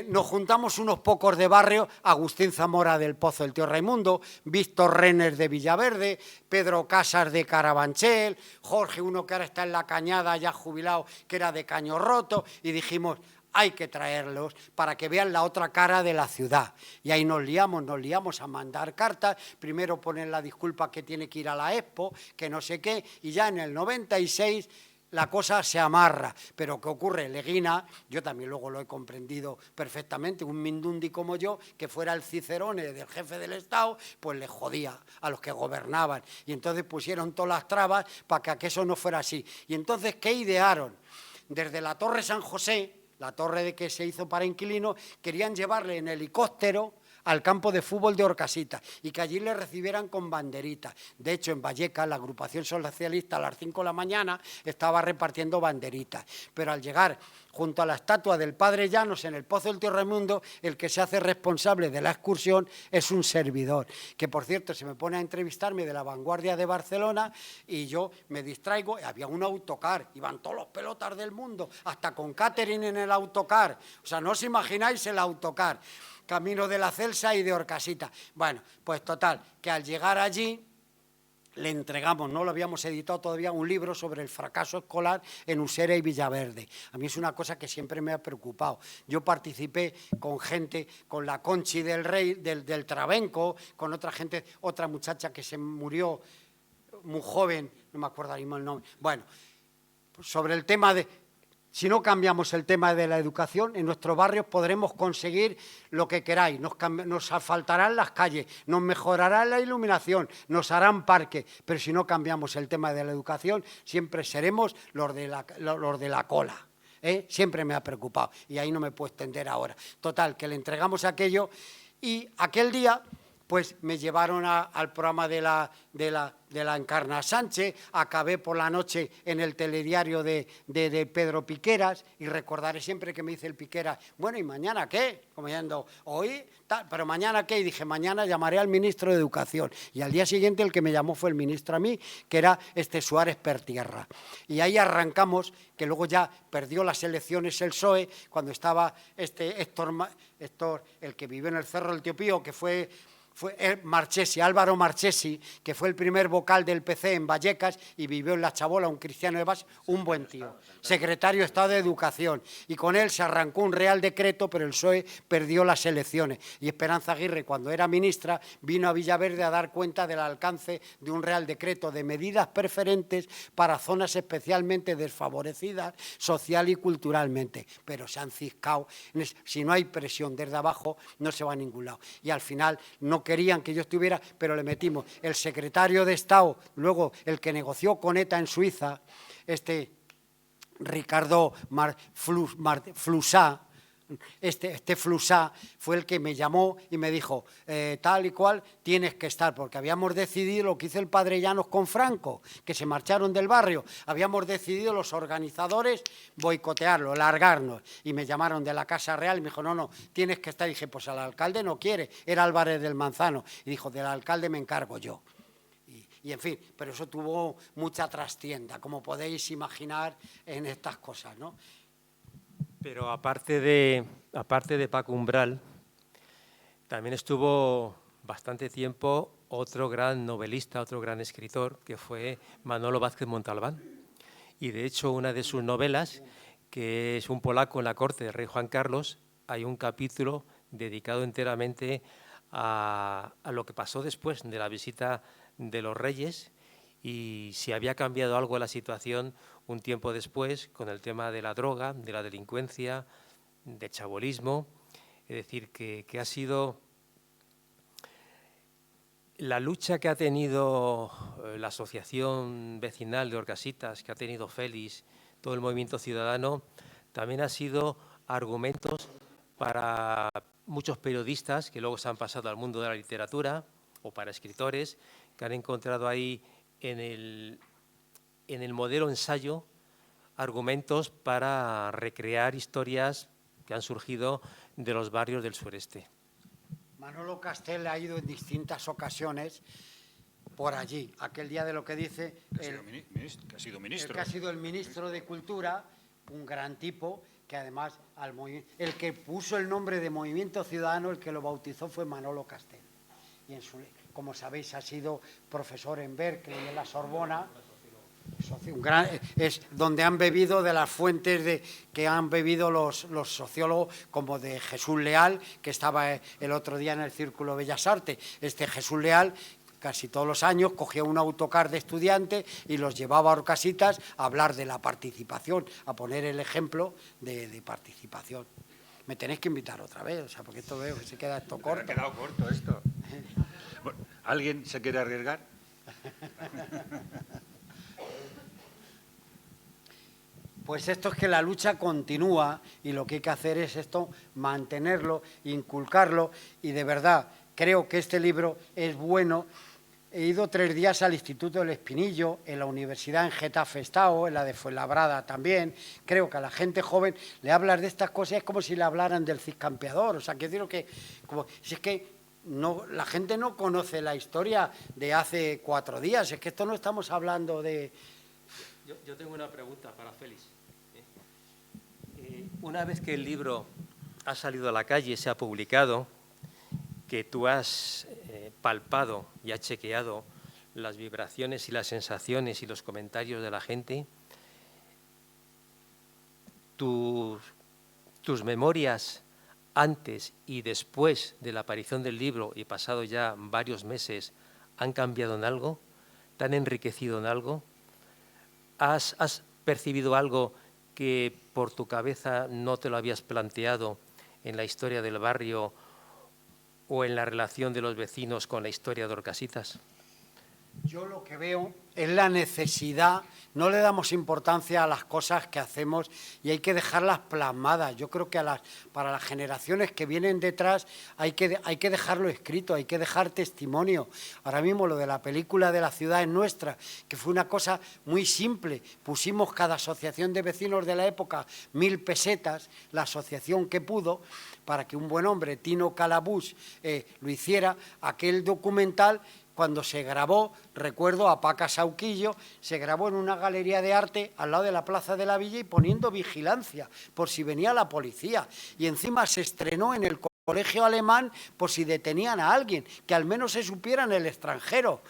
nos juntamos unos pocos de barrio, Agustín Zamora del Pozo, el tío Raimundo, Víctor Renner de Villaverde, Pedro Casas de Carabanchel, Jorge, uno que ahora está en La Cañada, ya jubilado, que era de Caño Roto, y dijimos, hay que traerlos para que vean la otra cara de la ciudad. Y ahí nos liamos a mandar cartas, primero ponen la disculpa que tiene que ir a la Expo, que no sé qué, y ya en el 96... la cosa se amarra, pero ¿qué ocurre? Leguina, yo también luego lo he comprendido perfectamente, un mindundi como yo, que fuera el cicerone del jefe del Estado, pues le jodía a los que gobernaban. Y entonces pusieron todas las trabas para que eso no fuera así. Y entonces, ¿qué idearon? Desde la Torre San José, la torre de que se hizo para inquilinos, querían llevarle en helicóptero al campo de fútbol de Orcasitas y que allí le recibieran con banderitas. De hecho, en Vallecas, la agrupación socialista a las 5 de la mañana estaba repartiendo banderitas. Pero al llegar junto a la estatua del Padre Llanos en el Pozo del Tío Raimundo, el que se hace responsable de la excursión es un servidor, que por cierto se me pone a entrevistarme de La Vanguardia de Barcelona y yo me distraigo, y había un autocar, iban todos los pelotas del mundo, hasta con catering en el autocar, o sea, no os imagináis el autocar, camino de la Celsa y de Orcasitas. Bueno, pues total, que al llegar allí le entregamos, no lo habíamos editado todavía, un libro sobre el fracaso escolar en Usera y Villaverde. A mí es una cosa que siempre me ha preocupado. Yo participé con gente, con la Conchi del Rey, del Trabenco, con otra gente, otra muchacha que se murió muy joven, no me acuerdo ahora mismo el nombre. Bueno, sobre el tema de... Si no cambiamos el tema de la educación, en nuestros barrios podremos conseguir lo que queráis. Nos asfaltarán las calles, nos mejorará la iluminación, nos harán parques, pero si no cambiamos el tema de la educación, siempre seremos los de la cola. Siempre me ha preocupado y ahí no me puedo extender ahora. Total, que le entregamos aquello y aquel día pues me llevaron al programa de la Encarna Sánchez, acabé por la noche en el telediario de Pedro Piqueras y recordaré siempre que me dice el Piqueras, bueno, ¿y mañana qué? Como yendo, hoy, tal, pero ¿mañana qué? Y dije, mañana llamaré al ministro de Educación. Y al día siguiente el que me llamó fue el ministro a mí, que era Suárez Pertierra. Y ahí arrancamos, que luego ya perdió las elecciones el PSOE, cuando estaba Héctor, el que vivió en el Cerro del Tío Pío, que fue Marchesi, Álvaro Marchesi, que fue el primer vocal del PC en Vallecas y vivió en La Chabola, un cristiano de base, un buen tío, secretario de Estado de Educación. Y con él se arrancó un real decreto, pero el PSOE perdió las elecciones. Y Esperanza Aguirre, cuando era ministra, vino a Villaverde a dar cuenta del alcance de un real decreto de medidas preferentes para zonas especialmente desfavorecidas social y culturalmente. Pero se han ciscado. Si no hay presión desde abajo, no se va a ningún lado. Y al final no querían que yo estuviera, pero le metimos el secretario de Estado, luego el que negoció con ETA en Suiza, Ricardo Flusá, Flusá fue el que me llamó y me dijo, tal y cual, tienes que estar, porque habíamos decidido lo que hizo el Padre Llanos con Franco, que se marcharon del barrio, habíamos decidido los organizadores boicotearlo, largarnos, y me llamaron de la Casa Real y me dijo, no, tienes que estar, y dije, pues el alcalde no quiere, era Álvarez del Manzano, y dijo, del alcalde me encargo yo. Y en fin, pero eso tuvo mucha trastienda, como podéis imaginar en estas cosas, ¿no? Pero aparte de Paco Umbral, también estuvo bastante tiempo otro gran novelista, otro gran escritor, que fue Manolo Vázquez Montalbán. Y de hecho, una de sus novelas, que es Un polaco en la corte del rey Juan Carlos, hay un capítulo dedicado enteramente a lo que pasó después de la visita de los reyes y si había cambiado algo la situación un tiempo después con el tema de la droga, de la delincuencia, del chabolismo. Es decir, que ha sido la lucha que ha tenido la asociación vecinal de Orcasitas, que ha tenido Félix, todo el movimiento ciudadano, también ha sido argumentos para muchos periodistas que luego se han pasado al mundo de la literatura o para escritores que han encontrado ahí en el modelo ensayo argumentos para recrear historias que han surgido de los barrios del sureste. Manolo Castel ha ido en distintas ocasiones por allí. Aquel día de lo que dice... Que ha sido ministro. El que ha sido el ministro de Cultura, un gran tipo, que además el que puso el nombre de Movimiento Ciudadano, el que lo bautizó fue Manolo Castel. Y como sabéis, ha sido profesor en Berkeley, en la Sorbona, Es donde han bebido de las fuentes que han bebido los sociólogos, como de Jesús Leal, que estaba el otro día en el Círculo Bellas Artes. Jesús Leal casi todos los años cogía un autocar de estudiantes y los llevaba a Orcasitas a hablar de la participación, a poner el ejemplo de participación. Me tenéis que invitar otra vez, o sea, porque esto veo que se queda esto corto. Me ha quedado corto esto. Bueno, ¿alguien se quiere arriesgar? Pues esto es que la lucha continúa y lo que hay que hacer es esto, mantenerlo, inculcarlo, y de verdad creo que este libro es bueno. He ido 3 días al Instituto del Espinillo, en la Universidad en Getafe he estado, en la de Fuenlabrada también. Creo que a la gente joven le hablas de estas cosas, es como si le hablaran del Cid Campeador. O sea, que digo que, como, si es que no, la gente no conoce la historia de hace 4 días, es que esto no estamos hablando de... Yo tengo una pregunta para Félix. Una vez que el libro ha salido a la calle, se ha publicado, que tú has palpado y has chequeado las vibraciones y las sensaciones y los comentarios de la gente, tus memorias antes y después de la aparición del libro y pasado ya varios meses han cambiado en algo, te han enriquecido en algo, has percibido algo que por tu cabeza no te lo habías planteado en la historia del barrio o en la relación de los vecinos con la historia de Orcasitas? Yo lo que veo es la necesidad, no le damos importancia a las cosas que hacemos y hay que dejarlas plasmadas. Yo creo que para las generaciones que vienen detrás hay que dejarlo escrito, hay que dejar testimonio. Ahora mismo lo de la película de La ciudad es nuestra, que fue una cosa muy simple. Pusimos cada asociación de vecinos de la época 1000 pesetas, la asociación que pudo, para que un buen hombre, Tino Calabús, lo hiciera, aquel documental. Cuando se grabó, recuerdo a Paca Sauquillo, se grabó en una galería de arte al lado de la Plaza de la Villa y poniendo vigilancia por si venía la policía. Y encima se estrenó en el colegio alemán por si detenían a alguien, que al menos se supiera en el extranjero.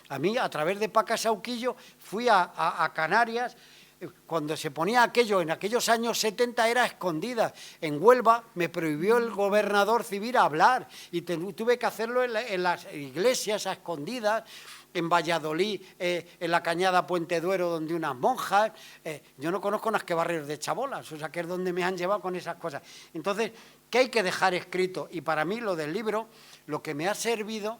A mí, a través de Paca Sauquillo, fui a Canarias. Cuando se ponía aquello, en aquellos años 70 era escondida. En Huelva me prohibió el gobernador civil hablar y tuve que hacerlo en las iglesias a escondidas, en Valladolid, en la Cañada Puente Duero, donde unas monjas. Yo no conozco más que barrios de chabolas, o sea, que es donde me han llevado con esas cosas. Entonces, ¿qué hay que dejar escrito? Y para mí lo del libro, lo que me ha servido...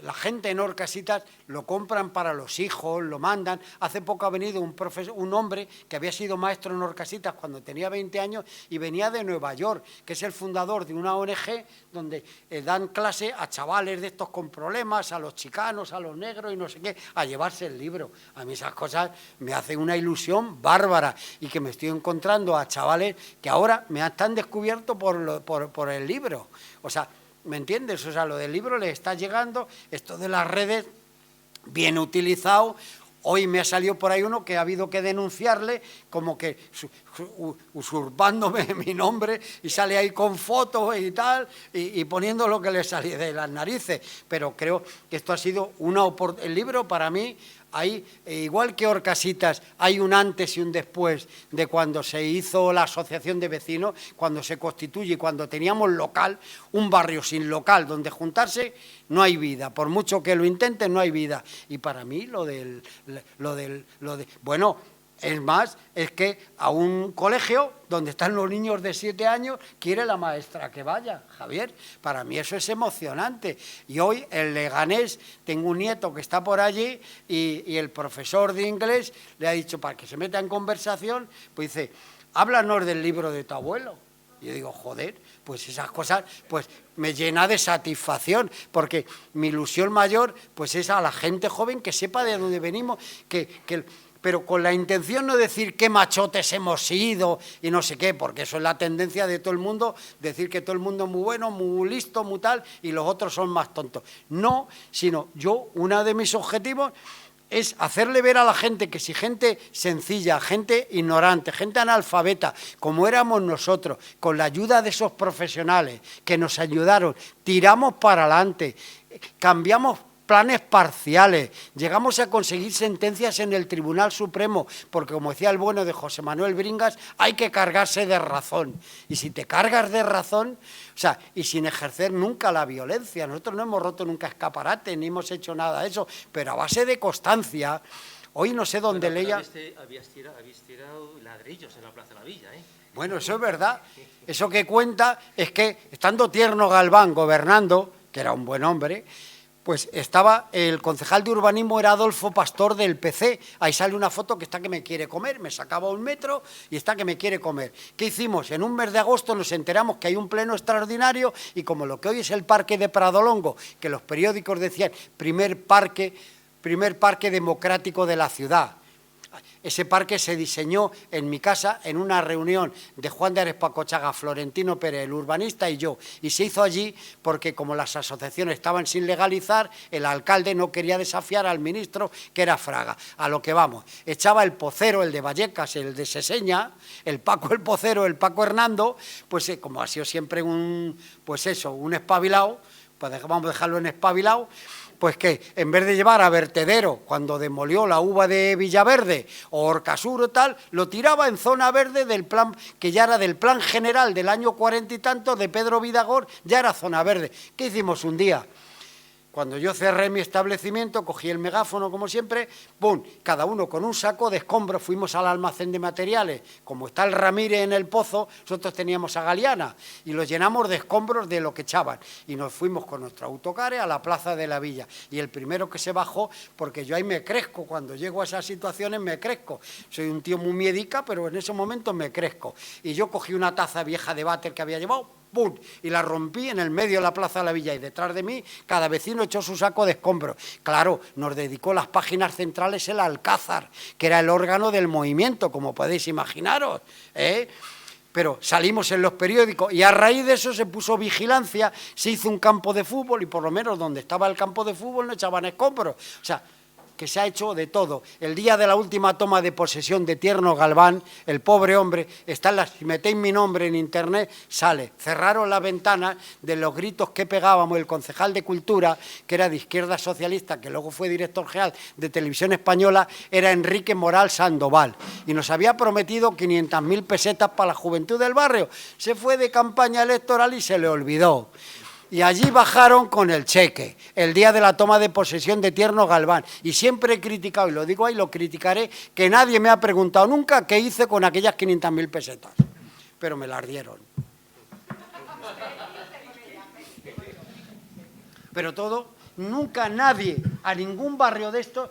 La gente en Orcasitas lo compran para los hijos, lo mandan. Hace poco ha venido un hombre que había sido maestro en Orcasitas cuando tenía 20 años y venía de Nueva York, que es el fundador de una ONG donde dan clase a chavales de estos con problemas, a los chicanos, a los negros y no sé qué, a llevarse el libro. A mí esas cosas me hacen una ilusión bárbara y que me estoy encontrando a chavales que ahora me están descubierto por el libro. O sea, ¿me entiendes? O sea, lo del libro le está llegando, esto de las redes, bien utilizado. Hoy me ha salido por ahí uno que ha habido que denunciarle, como que usurpándome mi nombre, y sale ahí con fotos y tal, y poniendo lo que le sale de las narices. Pero creo que esto ha sido una oportunidad. El libro para mí... Hay, igual que Orcasitas, hay un antes y un después de cuando se hizo la asociación de vecinos, cuando se constituye, cuando teníamos local, un barrio sin local, donde juntarse no hay vida, por mucho que lo intenten no hay vida. Y para mí bueno, es más, es que a un colegio donde están los niños de 7 años, quiere la maestra que vaya, Javier. Para mí eso es emocionante. Y hoy en Leganés tengo un nieto que está por allí y el profesor de inglés le ha dicho, para que se meta en conversación, pues dice, háblanos del libro de tu abuelo. Y yo digo, joder, pues esas cosas pues me llena de satisfacción, porque mi ilusión mayor pues es a la gente joven que sepa de dónde venimos, pero con la intención no decir qué machotes hemos sido y no sé qué, porque eso es la tendencia de todo el mundo, decir que todo el mundo es muy bueno, muy listo, muy tal, y los otros son más tontos. No, sino uno de mis objetivos es hacerle ver a la gente que si gente sencilla, gente ignorante, gente analfabeta, como éramos nosotros, con la ayuda de esos profesionales que nos ayudaron, tiramos para adelante, cambiamos planes parciales, llegamos a conseguir sentencias en el Tribunal Supremo, porque como decía el bueno de José Manuel Bringas, hay que cargarse de razón. Y si te cargas de razón, o sea, y sin ejercer nunca la violencia, nosotros no hemos roto nunca escaparate, ni hemos hecho nada de eso, pero a base de constancia. Hoy no sé dónde leía... Habíais tirado ladrillos en la Plaza de la Villa, ¿eh? Bueno, eso es verdad. Eso que cuenta es que, estando Tierno Galván gobernando, que era un buen hombre, pues estaba el concejal de urbanismo, era Adolfo Pastor del PC. Ahí sale una foto que está que me quiere comer, me sacaba un metro y está que me quiere comer. ¿Qué hicimos? En un mes de agosto nos enteramos que hay un pleno extraordinario y como lo que hoy es el Parque de Pradolongo, que los periódicos decían primer parque democrático de la ciudad. Ese parque se diseñó en mi casa en una reunión de Juan de Arespacochaga, Florentino Pérez, el urbanista y yo. Y se hizo allí porque como las asociaciones estaban sin legalizar, el alcalde no quería desafiar al ministro, que era Fraga. A lo que vamos, echaba el pocero, el de Vallecas, el de Seseña, el Paco el pocero, el Paco Hernando, pues como ha sido siempre un espabilado, pues vamos a dejarlo en espabilado, pues que en vez de llevar a vertedero, cuando demolió la uva de Villaverde o Orcasur o tal, lo tiraba en zona verde del plan, que ya era del plan general del año 40 y tanto de Pedro Vidagor, ya era zona verde. ¿Qué hicimos un día? Cuando yo cerré mi establecimiento, cogí el megáfono como siempre, ¡pum!, cada uno con un saco de escombros, fuimos al almacén de materiales, como está el Ramírez en el Pozo, nosotros teníamos a Galeana, y los llenamos de escombros de lo que echaban, y nos fuimos con nuestro autocar a la Plaza de la Villa, y el primero que se bajó, porque yo ahí me crezco, cuando llego a esas situaciones me crezco, soy un tío muy miedica, pero en ese momento me crezco, y yo cogí una taza vieja de váter que había llevado, ¡pum!, y la rompí en el medio de la Plaza de la Villa y detrás de mí cada vecino echó su saco de escombros. Claro, nos dedicó las páginas centrales el Alcázar, que era el órgano del movimiento, como podéis imaginaros, ¿eh? Pero salimos en los periódicos y a raíz de eso se puso vigilancia, se hizo un campo de fútbol y por lo menos donde estaba el campo de fútbol no echaban escombros. O sea, que se ha hecho de todo. El día de la última toma de posesión de Tierno Galván, el pobre hombre, si metéis mi nombre en internet, sale. Cerraron la ventana de los gritos que pegábamos. El concejal de Cultura, que era de Izquierda Socialista, que luego fue director general de Televisión Española, era Enrique Moral Sandoval. Y nos había prometido 500.000 pesetas para la juventud del barrio. Se fue de campaña electoral y se le olvidó. Y allí bajaron con el cheque, el día de la toma de posesión de Tierno Galván. Y siempre he criticado, y lo digo ahí, lo criticaré, que nadie me ha preguntado nunca qué hice con aquellas 500.000 pesetas. Pero me las dieron. Pero todo, nunca nadie, a ningún barrio de estos,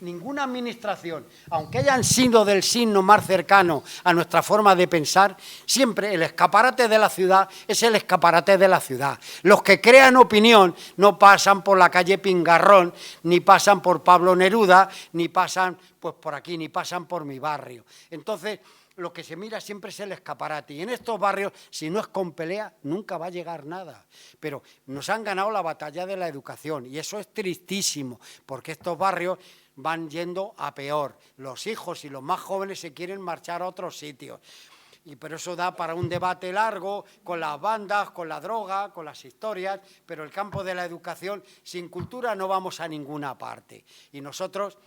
ninguna administración, aunque hayan sido del signo más cercano a nuestra forma de pensar, siempre el escaparate de la ciudad es el escaparate de la ciudad. Los que crean opinión no pasan por la calle Pingarrón, ni pasan por Pablo Neruda, ni pasan pues por aquí, ni pasan por mi barrio. Entonces, lo que se mira siempre es el escaparate. Y en estos barrios, si no es con pelea, nunca va a llegar nada. Pero nos han ganado la batalla de la educación y eso es tristísimo, porque estos barrios van yendo a peor. Los hijos y los más jóvenes se quieren marchar a otros sitios. Y pero eso da para un debate largo con las bandas, con la droga, con las historias, pero el campo de la educación, sin cultura no vamos a ninguna parte. Y nosotros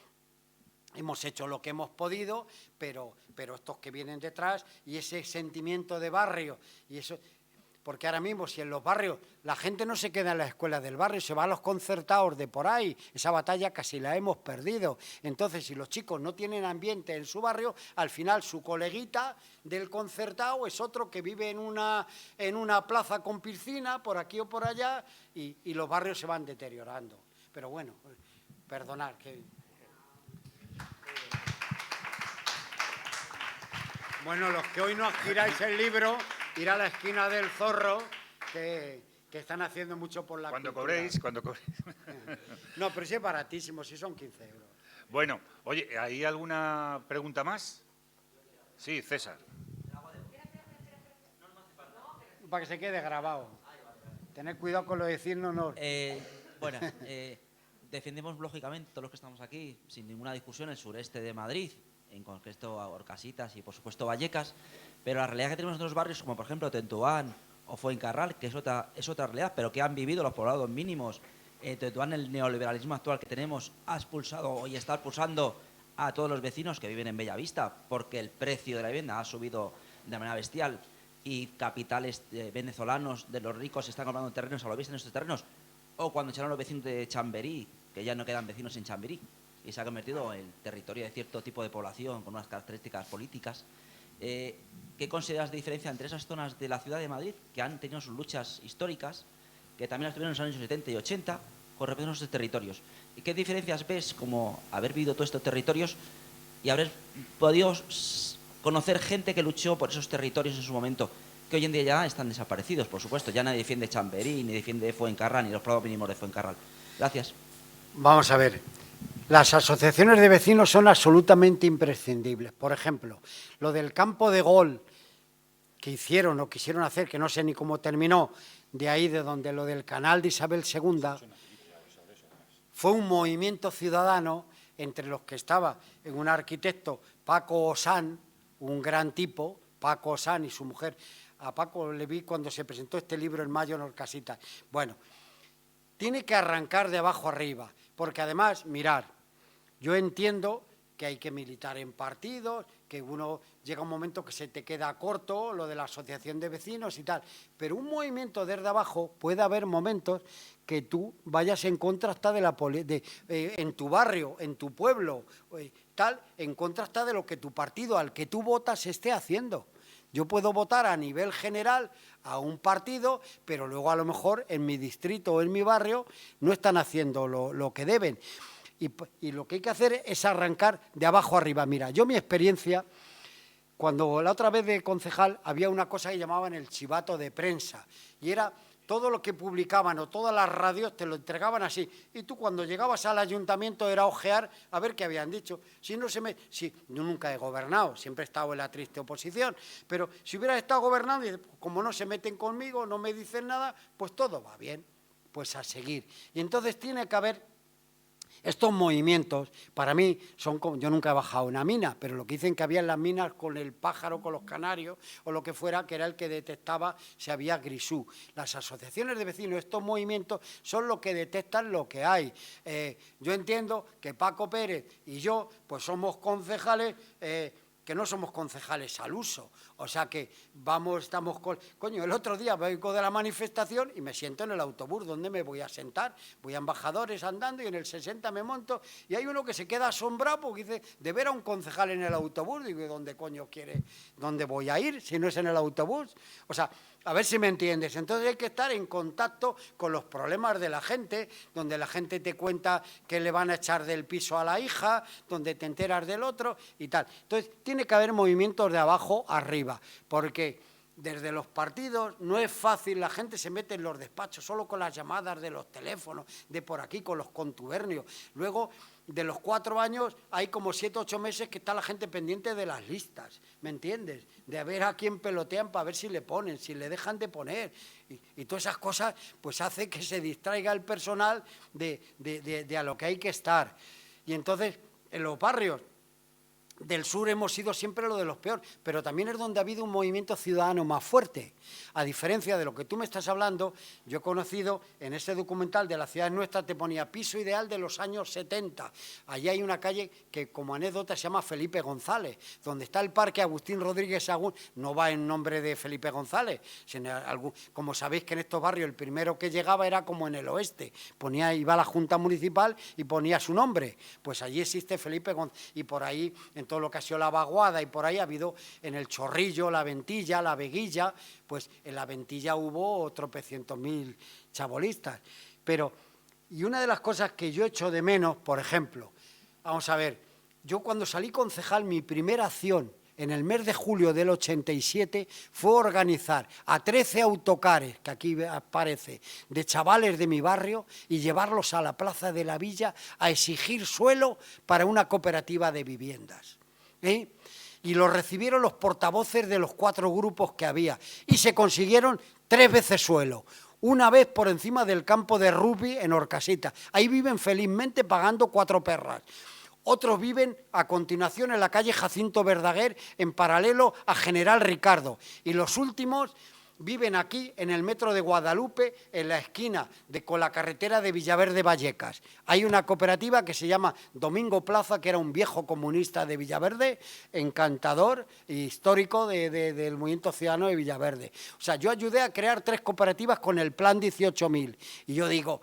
hemos hecho lo que hemos podido, pero estos que vienen detrás y ese sentimiento de barrio y eso, porque ahora mismo si en los barrios la gente no se queda en la escuela del barrio, se va a los concertados de por ahí, esa batalla casi la hemos perdido. Entonces, si los chicos no tienen ambiente en su barrio, al final su coleguita del concertado es otro que vive en una plaza con piscina, por aquí o por allá, y los barrios se van deteriorando. Pero bueno, perdonad que... Bueno, los que hoy no adquiráis el libro, ir a la esquina del Zorro, que están haciendo mucho por la Cuando cultura. cobréis. No, pero sí es baratísimo, sí son 15 euros. Bueno, oye, ¿hay alguna pregunta más? Sí, César. Para que se quede grabado. Tened cuidado con lo de decirnos. No. Bueno, defendemos lógicamente todos los que estamos aquí, sin ninguna discusión, el sureste de Madrid, en concreto a Orcasitas y por supuesto Vallecas, pero la realidad que tenemos en otros barrios como por ejemplo Tentuán o Fuencarral, que es otra realidad, pero que han vivido los poblados mínimos Tetuán, el neoliberalismo actual que tenemos, ha expulsado y está expulsando a todos los vecinos que viven en Bellavista porque el precio de la vivienda ha subido de manera bestial y capitales venezolanos de los ricos están comprando terrenos a lo visto en estos terrenos. O cuando echaron los vecinos de Chamberí, que ya no quedan vecinos en Chamberí y se ha convertido en territorio de cierto tipo de población con unas características políticas. ¿Qué consideras de diferencia entre esas zonas de la ciudad de Madrid que han tenido sus luchas históricas, que también las tuvieron en los años 70 y 80, con respecto a esos territorios? ¿Y qué diferencias ves como haber vivido todos estos territorios y haber podido conocer gente que luchó por esos territorios en su momento, que hoy en día ya están desaparecidos, por supuesto? Ya nadie defiende Chamberí, ni defiende Fuencarral, ni los prados mínimos de Fuencarral. Gracias. Vamos a ver. Las asociaciones de vecinos son absolutamente imprescindibles. Por ejemplo, lo del campo de gol que hicieron o quisieron hacer, que no sé ni cómo terminó, de ahí de donde lo del canal de Isabel II, fue un movimiento ciudadano entre los que estaba un arquitecto, Paco Osán, un gran tipo, Paco Osán y su mujer. A Paco le vi cuando se presentó este libro en mayo en Orcasitas. Bueno, tiene que arrancar de abajo arriba, porque además, mirar, yo entiendo que hay que militar en partidos, que uno llega un momento que se te queda corto, lo de la asociación de vecinos y tal, pero un movimiento desde abajo puede haber momentos que tú vayas en contra hasta de la en tu barrio, en tu pueblo, tal, en contra hasta de lo que tu partido al que tú votas esté haciendo. Yo puedo votar a nivel general a un partido, pero luego a lo mejor en mi distrito o en mi barrio no están haciendo lo que deben. Y lo que hay que hacer es arrancar de abajo arriba. Mira, yo mi experiencia, cuando la otra vez de concejal había una cosa que llamaban el chivato de prensa, y era todo lo que publicaban o todas las radios te lo entregaban así. Y tú cuando llegabas al ayuntamiento era ojear a ver qué habían dicho. Si yo nunca he gobernado, siempre he estado en la triste oposición, pero si hubiera estado gobernando y como no se meten conmigo, no me dicen nada, pues todo va bien, pues a seguir. Y entonces tiene que haber estos movimientos, para mí, son como, yo nunca he bajado una mina, pero lo que dicen que había en las minas con el pájaro, con los canarios, o lo que fuera, que era el que detectaba si había grisú. Las asociaciones de vecinos, estos movimientos, son los que detectan lo que hay. Yo entiendo que Paco Pérez y yo, pues somos concejales, que no somos concejales al uso, o sea que estamos con... Coño, el otro día vengo de la manifestación y me siento en el autobús, ¿dónde me voy a sentar? Voy a Embajadores andando y en el 60 me monto y hay uno que se queda asombrado porque dice, de ver a un concejal en el autobús, digo, ¿dónde coño quiere? ¿Dónde voy a ir si no es en el autobús? O sea, a ver si me entiendes. Entonces hay que estar en contacto con los problemas de la gente, donde la gente te cuenta que le van a echar del piso a la hija, donde te enteras del otro y tal. Entonces tiene que haber movimientos de abajo arriba, porque desde los partidos no es fácil, la gente se mete en los despachos solo con las llamadas de los teléfonos, de por aquí, con los contubernios. Luego, de los 4 años, hay como 7 o 8 meses que está la gente pendiente de las listas, ¿me entiendes? De ver a quién pelotean para ver si le ponen, si le dejan de poner. Y todas esas cosas, pues hace que se distraiga el personal de a lo que hay que estar. Y entonces, en los barrios del sur hemos sido siempre lo de los peores, pero también es donde ha habido un movimiento ciudadano más fuerte. A diferencia de lo que tú me estás hablando, yo he conocido en ese documental de La ciudad nuestra, te ponía piso ideal de los años 70. Allí hay una calle que como anécdota se llama Felipe González, donde está el parque Agustín Rodríguez Sagún, no va en nombre de Felipe González, sino como sabéis que en estos barrios el primero que llegaba era como en el oeste, iba a la Junta Municipal y ponía su nombre, pues allí existe Felipe González, y por ahí en todo lo que ha sido la Vaguada y por ahí ha habido en el Chorrillo, la Ventilla, la Veguilla, pues en la Ventilla hubo tropecientos mil chabolistas. Y una de las cosas que yo echo de menos, por ejemplo, vamos a ver, yo cuando salí concejal, mi primera acción en el mes de julio del 87 fue organizar a 13 autocares, que aquí aparece, de chavales de mi barrio y llevarlos a la plaza de la Villa a exigir suelo para una cooperativa de viviendas. Y lo recibieron los portavoces de los 4 grupos que había y se consiguieron 3 veces suelo. Una vez por encima del campo de rugby en Orcasitas. Ahí viven felizmente pagando 4 perras. Otros viven a continuación en la calle Jacinto Verdaguer en paralelo a General Ricardo. Y los últimos viven aquí en el metro de Guadalupe, en la esquina con la carretera de Villaverde Vallecas. Hay una cooperativa que se llama Domingo Plaza, que era un viejo comunista de Villaverde, encantador e histórico del movimiento ciudadano de Villaverde. O sea, yo ayudé a crear 3 cooperativas con el plan 18.000. Y yo digo,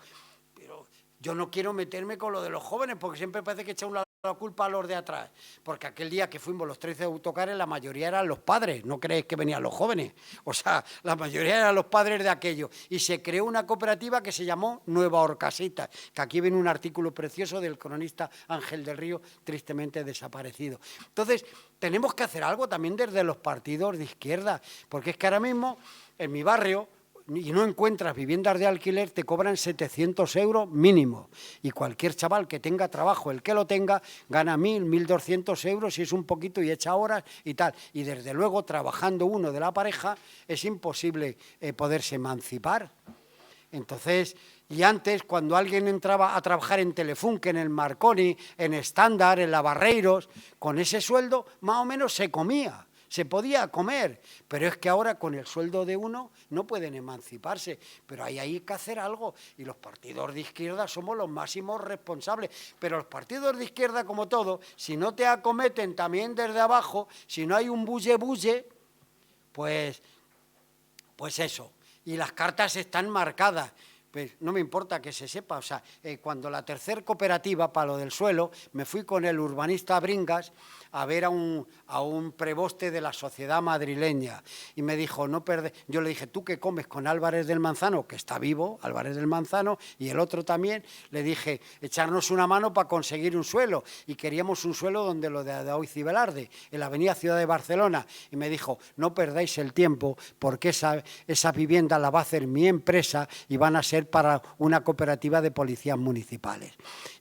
pero yo no quiero meterme con lo de los jóvenes, porque siempre parece que echan la culpa a los de atrás, porque aquel día que fuimos los 13 autocares, la mayoría eran los padres, no creéis que venían los jóvenes, o sea, la mayoría eran los padres de aquello, y se creó una cooperativa que se llamó Nueva Orcasitas, que aquí viene un artículo precioso del cronista Ángel del Río, tristemente desaparecido. Entonces, tenemos que hacer algo también desde los partidos de izquierda, porque es que ahora mismo, en mi barrio, y no encuentras viviendas de alquiler, te cobran 700 euros mínimo. Y cualquier chaval que tenga trabajo, el que lo tenga, gana 1.000, 1.200 euros si es un poquito y echa horas y tal. Y desde luego, trabajando uno de la pareja, es imposible poderse emancipar. Entonces, y antes, cuando alguien entraba a trabajar en Telefunken, en el Marconi, en Estándar, en la Barreiros, con ese sueldo más o menos se comía. Se podía comer, pero es que ahora con el sueldo de uno no pueden emanciparse, pero hay que hacer algo, y los partidos de izquierda somos los máximos responsables, pero los partidos de izquierda, como todo, si no te acometen también desde abajo, si no hay un bulle-bulle, pues eso, y las cartas están marcadas. Pues no me importa que se sepa, o sea, cuando la tercer cooperativa, para lo del suelo, me fui con el urbanista Bringas a ver a un preboste de la sociedad madrileña y me dijo, no perder. Yo le dije, ¿tú qué comes con Álvarez del Manzano? Que está vivo, Álvarez del Manzano, y el otro también. Le dije, echarnos una mano para conseguir un suelo, y queríamos un suelo donde lo de Daoiz y Velarde, en la avenida Ciudad de Barcelona, y me dijo, no perdáis el tiempo, porque esa vivienda la va a hacer mi empresa y van a ser para una cooperativa de policías municipales.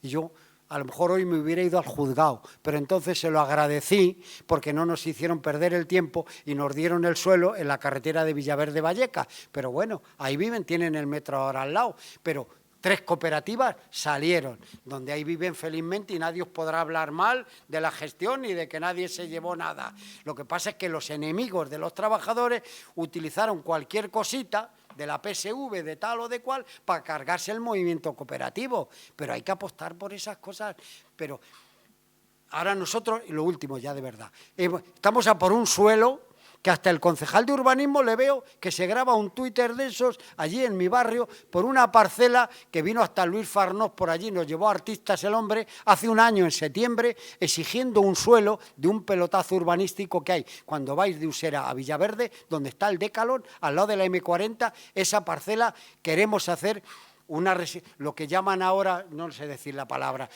Y yo, a lo mejor hoy me hubiera ido al juzgado, pero entonces se lo agradecí porque no nos hicieron perder el tiempo y nos dieron el suelo en la carretera de Villaverde Vallecas. Pero bueno, ahí viven, tienen el metro ahora al lado, pero 3 cooperativas salieron, donde ahí viven felizmente y nadie os podrá hablar mal de la gestión ni de que nadie se llevó nada. Lo que pasa es que los enemigos de los trabajadores utilizaron cualquier cosita de la PSV, de tal o de cual, para cargarse el movimiento cooperativo. Pero hay que apostar por esas cosas. Pero ahora nosotros, y lo último ya de verdad, estamos a por un suelo que hasta el concejal de urbanismo le veo que se graba un Twitter de esos allí en mi barrio por una parcela que vino hasta Luis Farnós por allí, nos llevó artistas el hombre hace un año en septiembre exigiendo un suelo de un pelotazo urbanístico que hay cuando vais de Usera a Villaverde, donde está el Decalón, al lado de la M40, esa parcela queremos hacer lo que llaman ahora, no sé decir la palabra.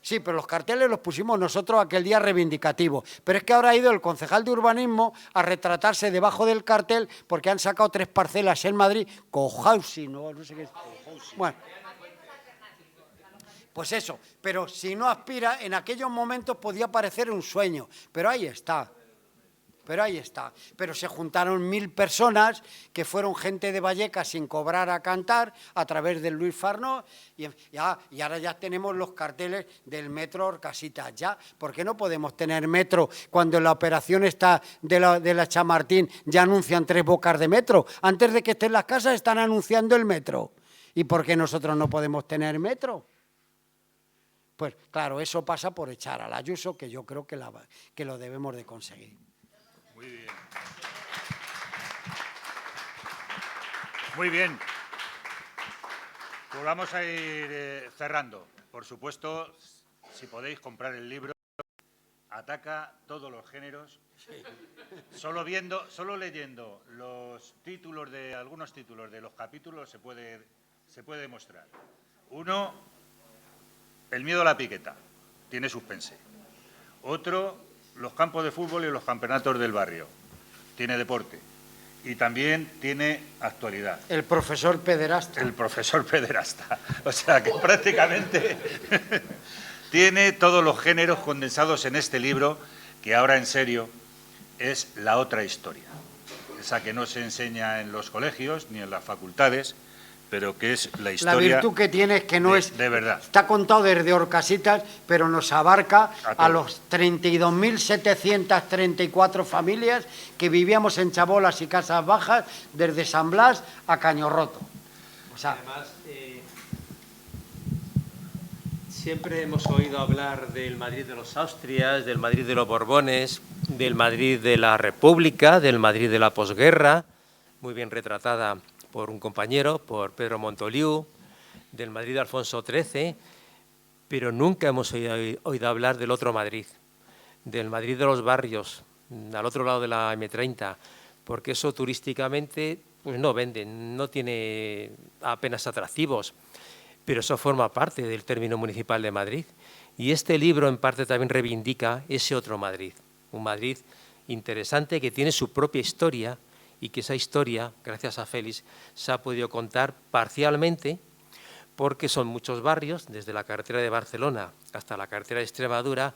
Sí, pero los carteles los pusimos nosotros aquel día reivindicativo. Pero es que ahora ha ido el concejal de urbanismo a retratarse debajo del cartel porque han sacado 3 parcelas en Madrid, cohousing, no sé qué es. Bueno, pues eso. Pero si no aspira, en aquellos momentos podía parecer un sueño. Pero ahí está. Pero se juntaron 1000 personas que fueron gente de Vallecas sin cobrar a cantar a través del Luis Farnós y ahora ya tenemos los carteles del metro Orcasitas. Ya, ¿por qué no podemos tener metro cuando en la operación está de la Chamartín ya anuncian 3 bocas de metro? Antes de que estén las casas están anunciando el metro. ¿Y por qué nosotros no podemos tener metro? Pues claro, eso pasa por echar al Ayuso, que yo creo que lo debemos de conseguir. Muy bien. Muy bien. Pues vamos a ir cerrando. Por supuesto, si podéis comprar el libro, ataca todos los géneros. Sí. Solo leyendo los títulos algunos títulos de los capítulos se puede demostrar. 1, el miedo a la piqueta, tiene suspense. Otro, los campos de fútbol y los campeonatos del barrio, tiene deporte y también tiene actualidad. El profesor pederasta. O sea que prácticamente tiene todos los géneros condensados en este libro, que ahora en serio es la otra historia, esa que no se enseña en los colegios ni en las facultades, pero que es la La historia... virtud que tiene es que no es... De verdad. Está contado desde Horcasitas, pero nos abarca A a todos. los 32.734 familias que vivíamos en Chabolas y Casas Bajas, desde San Blas a Cañorroto. O sea, Además, siempre hemos oído hablar del Madrid de los Austrias, del Madrid de los Borbones, del Madrid de la República, del Madrid de la posguerra, muy bien retratada por un compañero, por Pedro Montoliu, del Madrid de Alfonso XIII, pero nunca hemos oído hablar del otro Madrid, del Madrid de los barrios, al otro lado de la M30, porque eso turísticamente pues no vende, no tiene apenas atractivos, pero eso forma parte del término municipal de Madrid. Y este libro en parte también reivindica ese otro Madrid, un Madrid interesante que tiene su propia historia y que esa historia, gracias a Félix, se ha podido contar parcialmente porque son muchos barrios, desde la carretera de Barcelona hasta la carretera de Extremadura,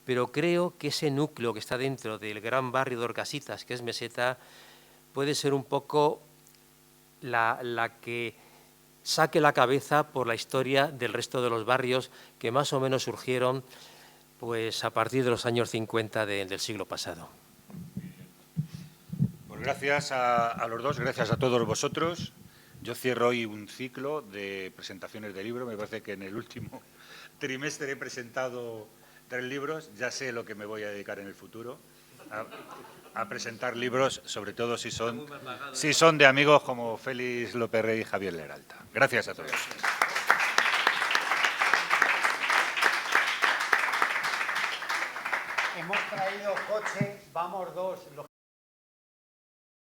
pero creo que ese núcleo que está dentro del gran barrio de Horcasitas, que es Meseta, puede ser un poco la que saque la cabeza por la historia del resto de los barrios que más o menos surgieron pues, a partir de los años 50 del siglo pasado. Pues gracias a los dos, gracias a todos vosotros. Yo cierro hoy un ciclo de presentaciones de libros. Me parece que en el último trimestre he presentado 3 libros. Ya sé lo que me voy a dedicar en el futuro, a presentar libros, sobre todo si son de amigos como Félix López Rey y Javier Leralta. Gracias a todos. hemos traído coche, vamos 2.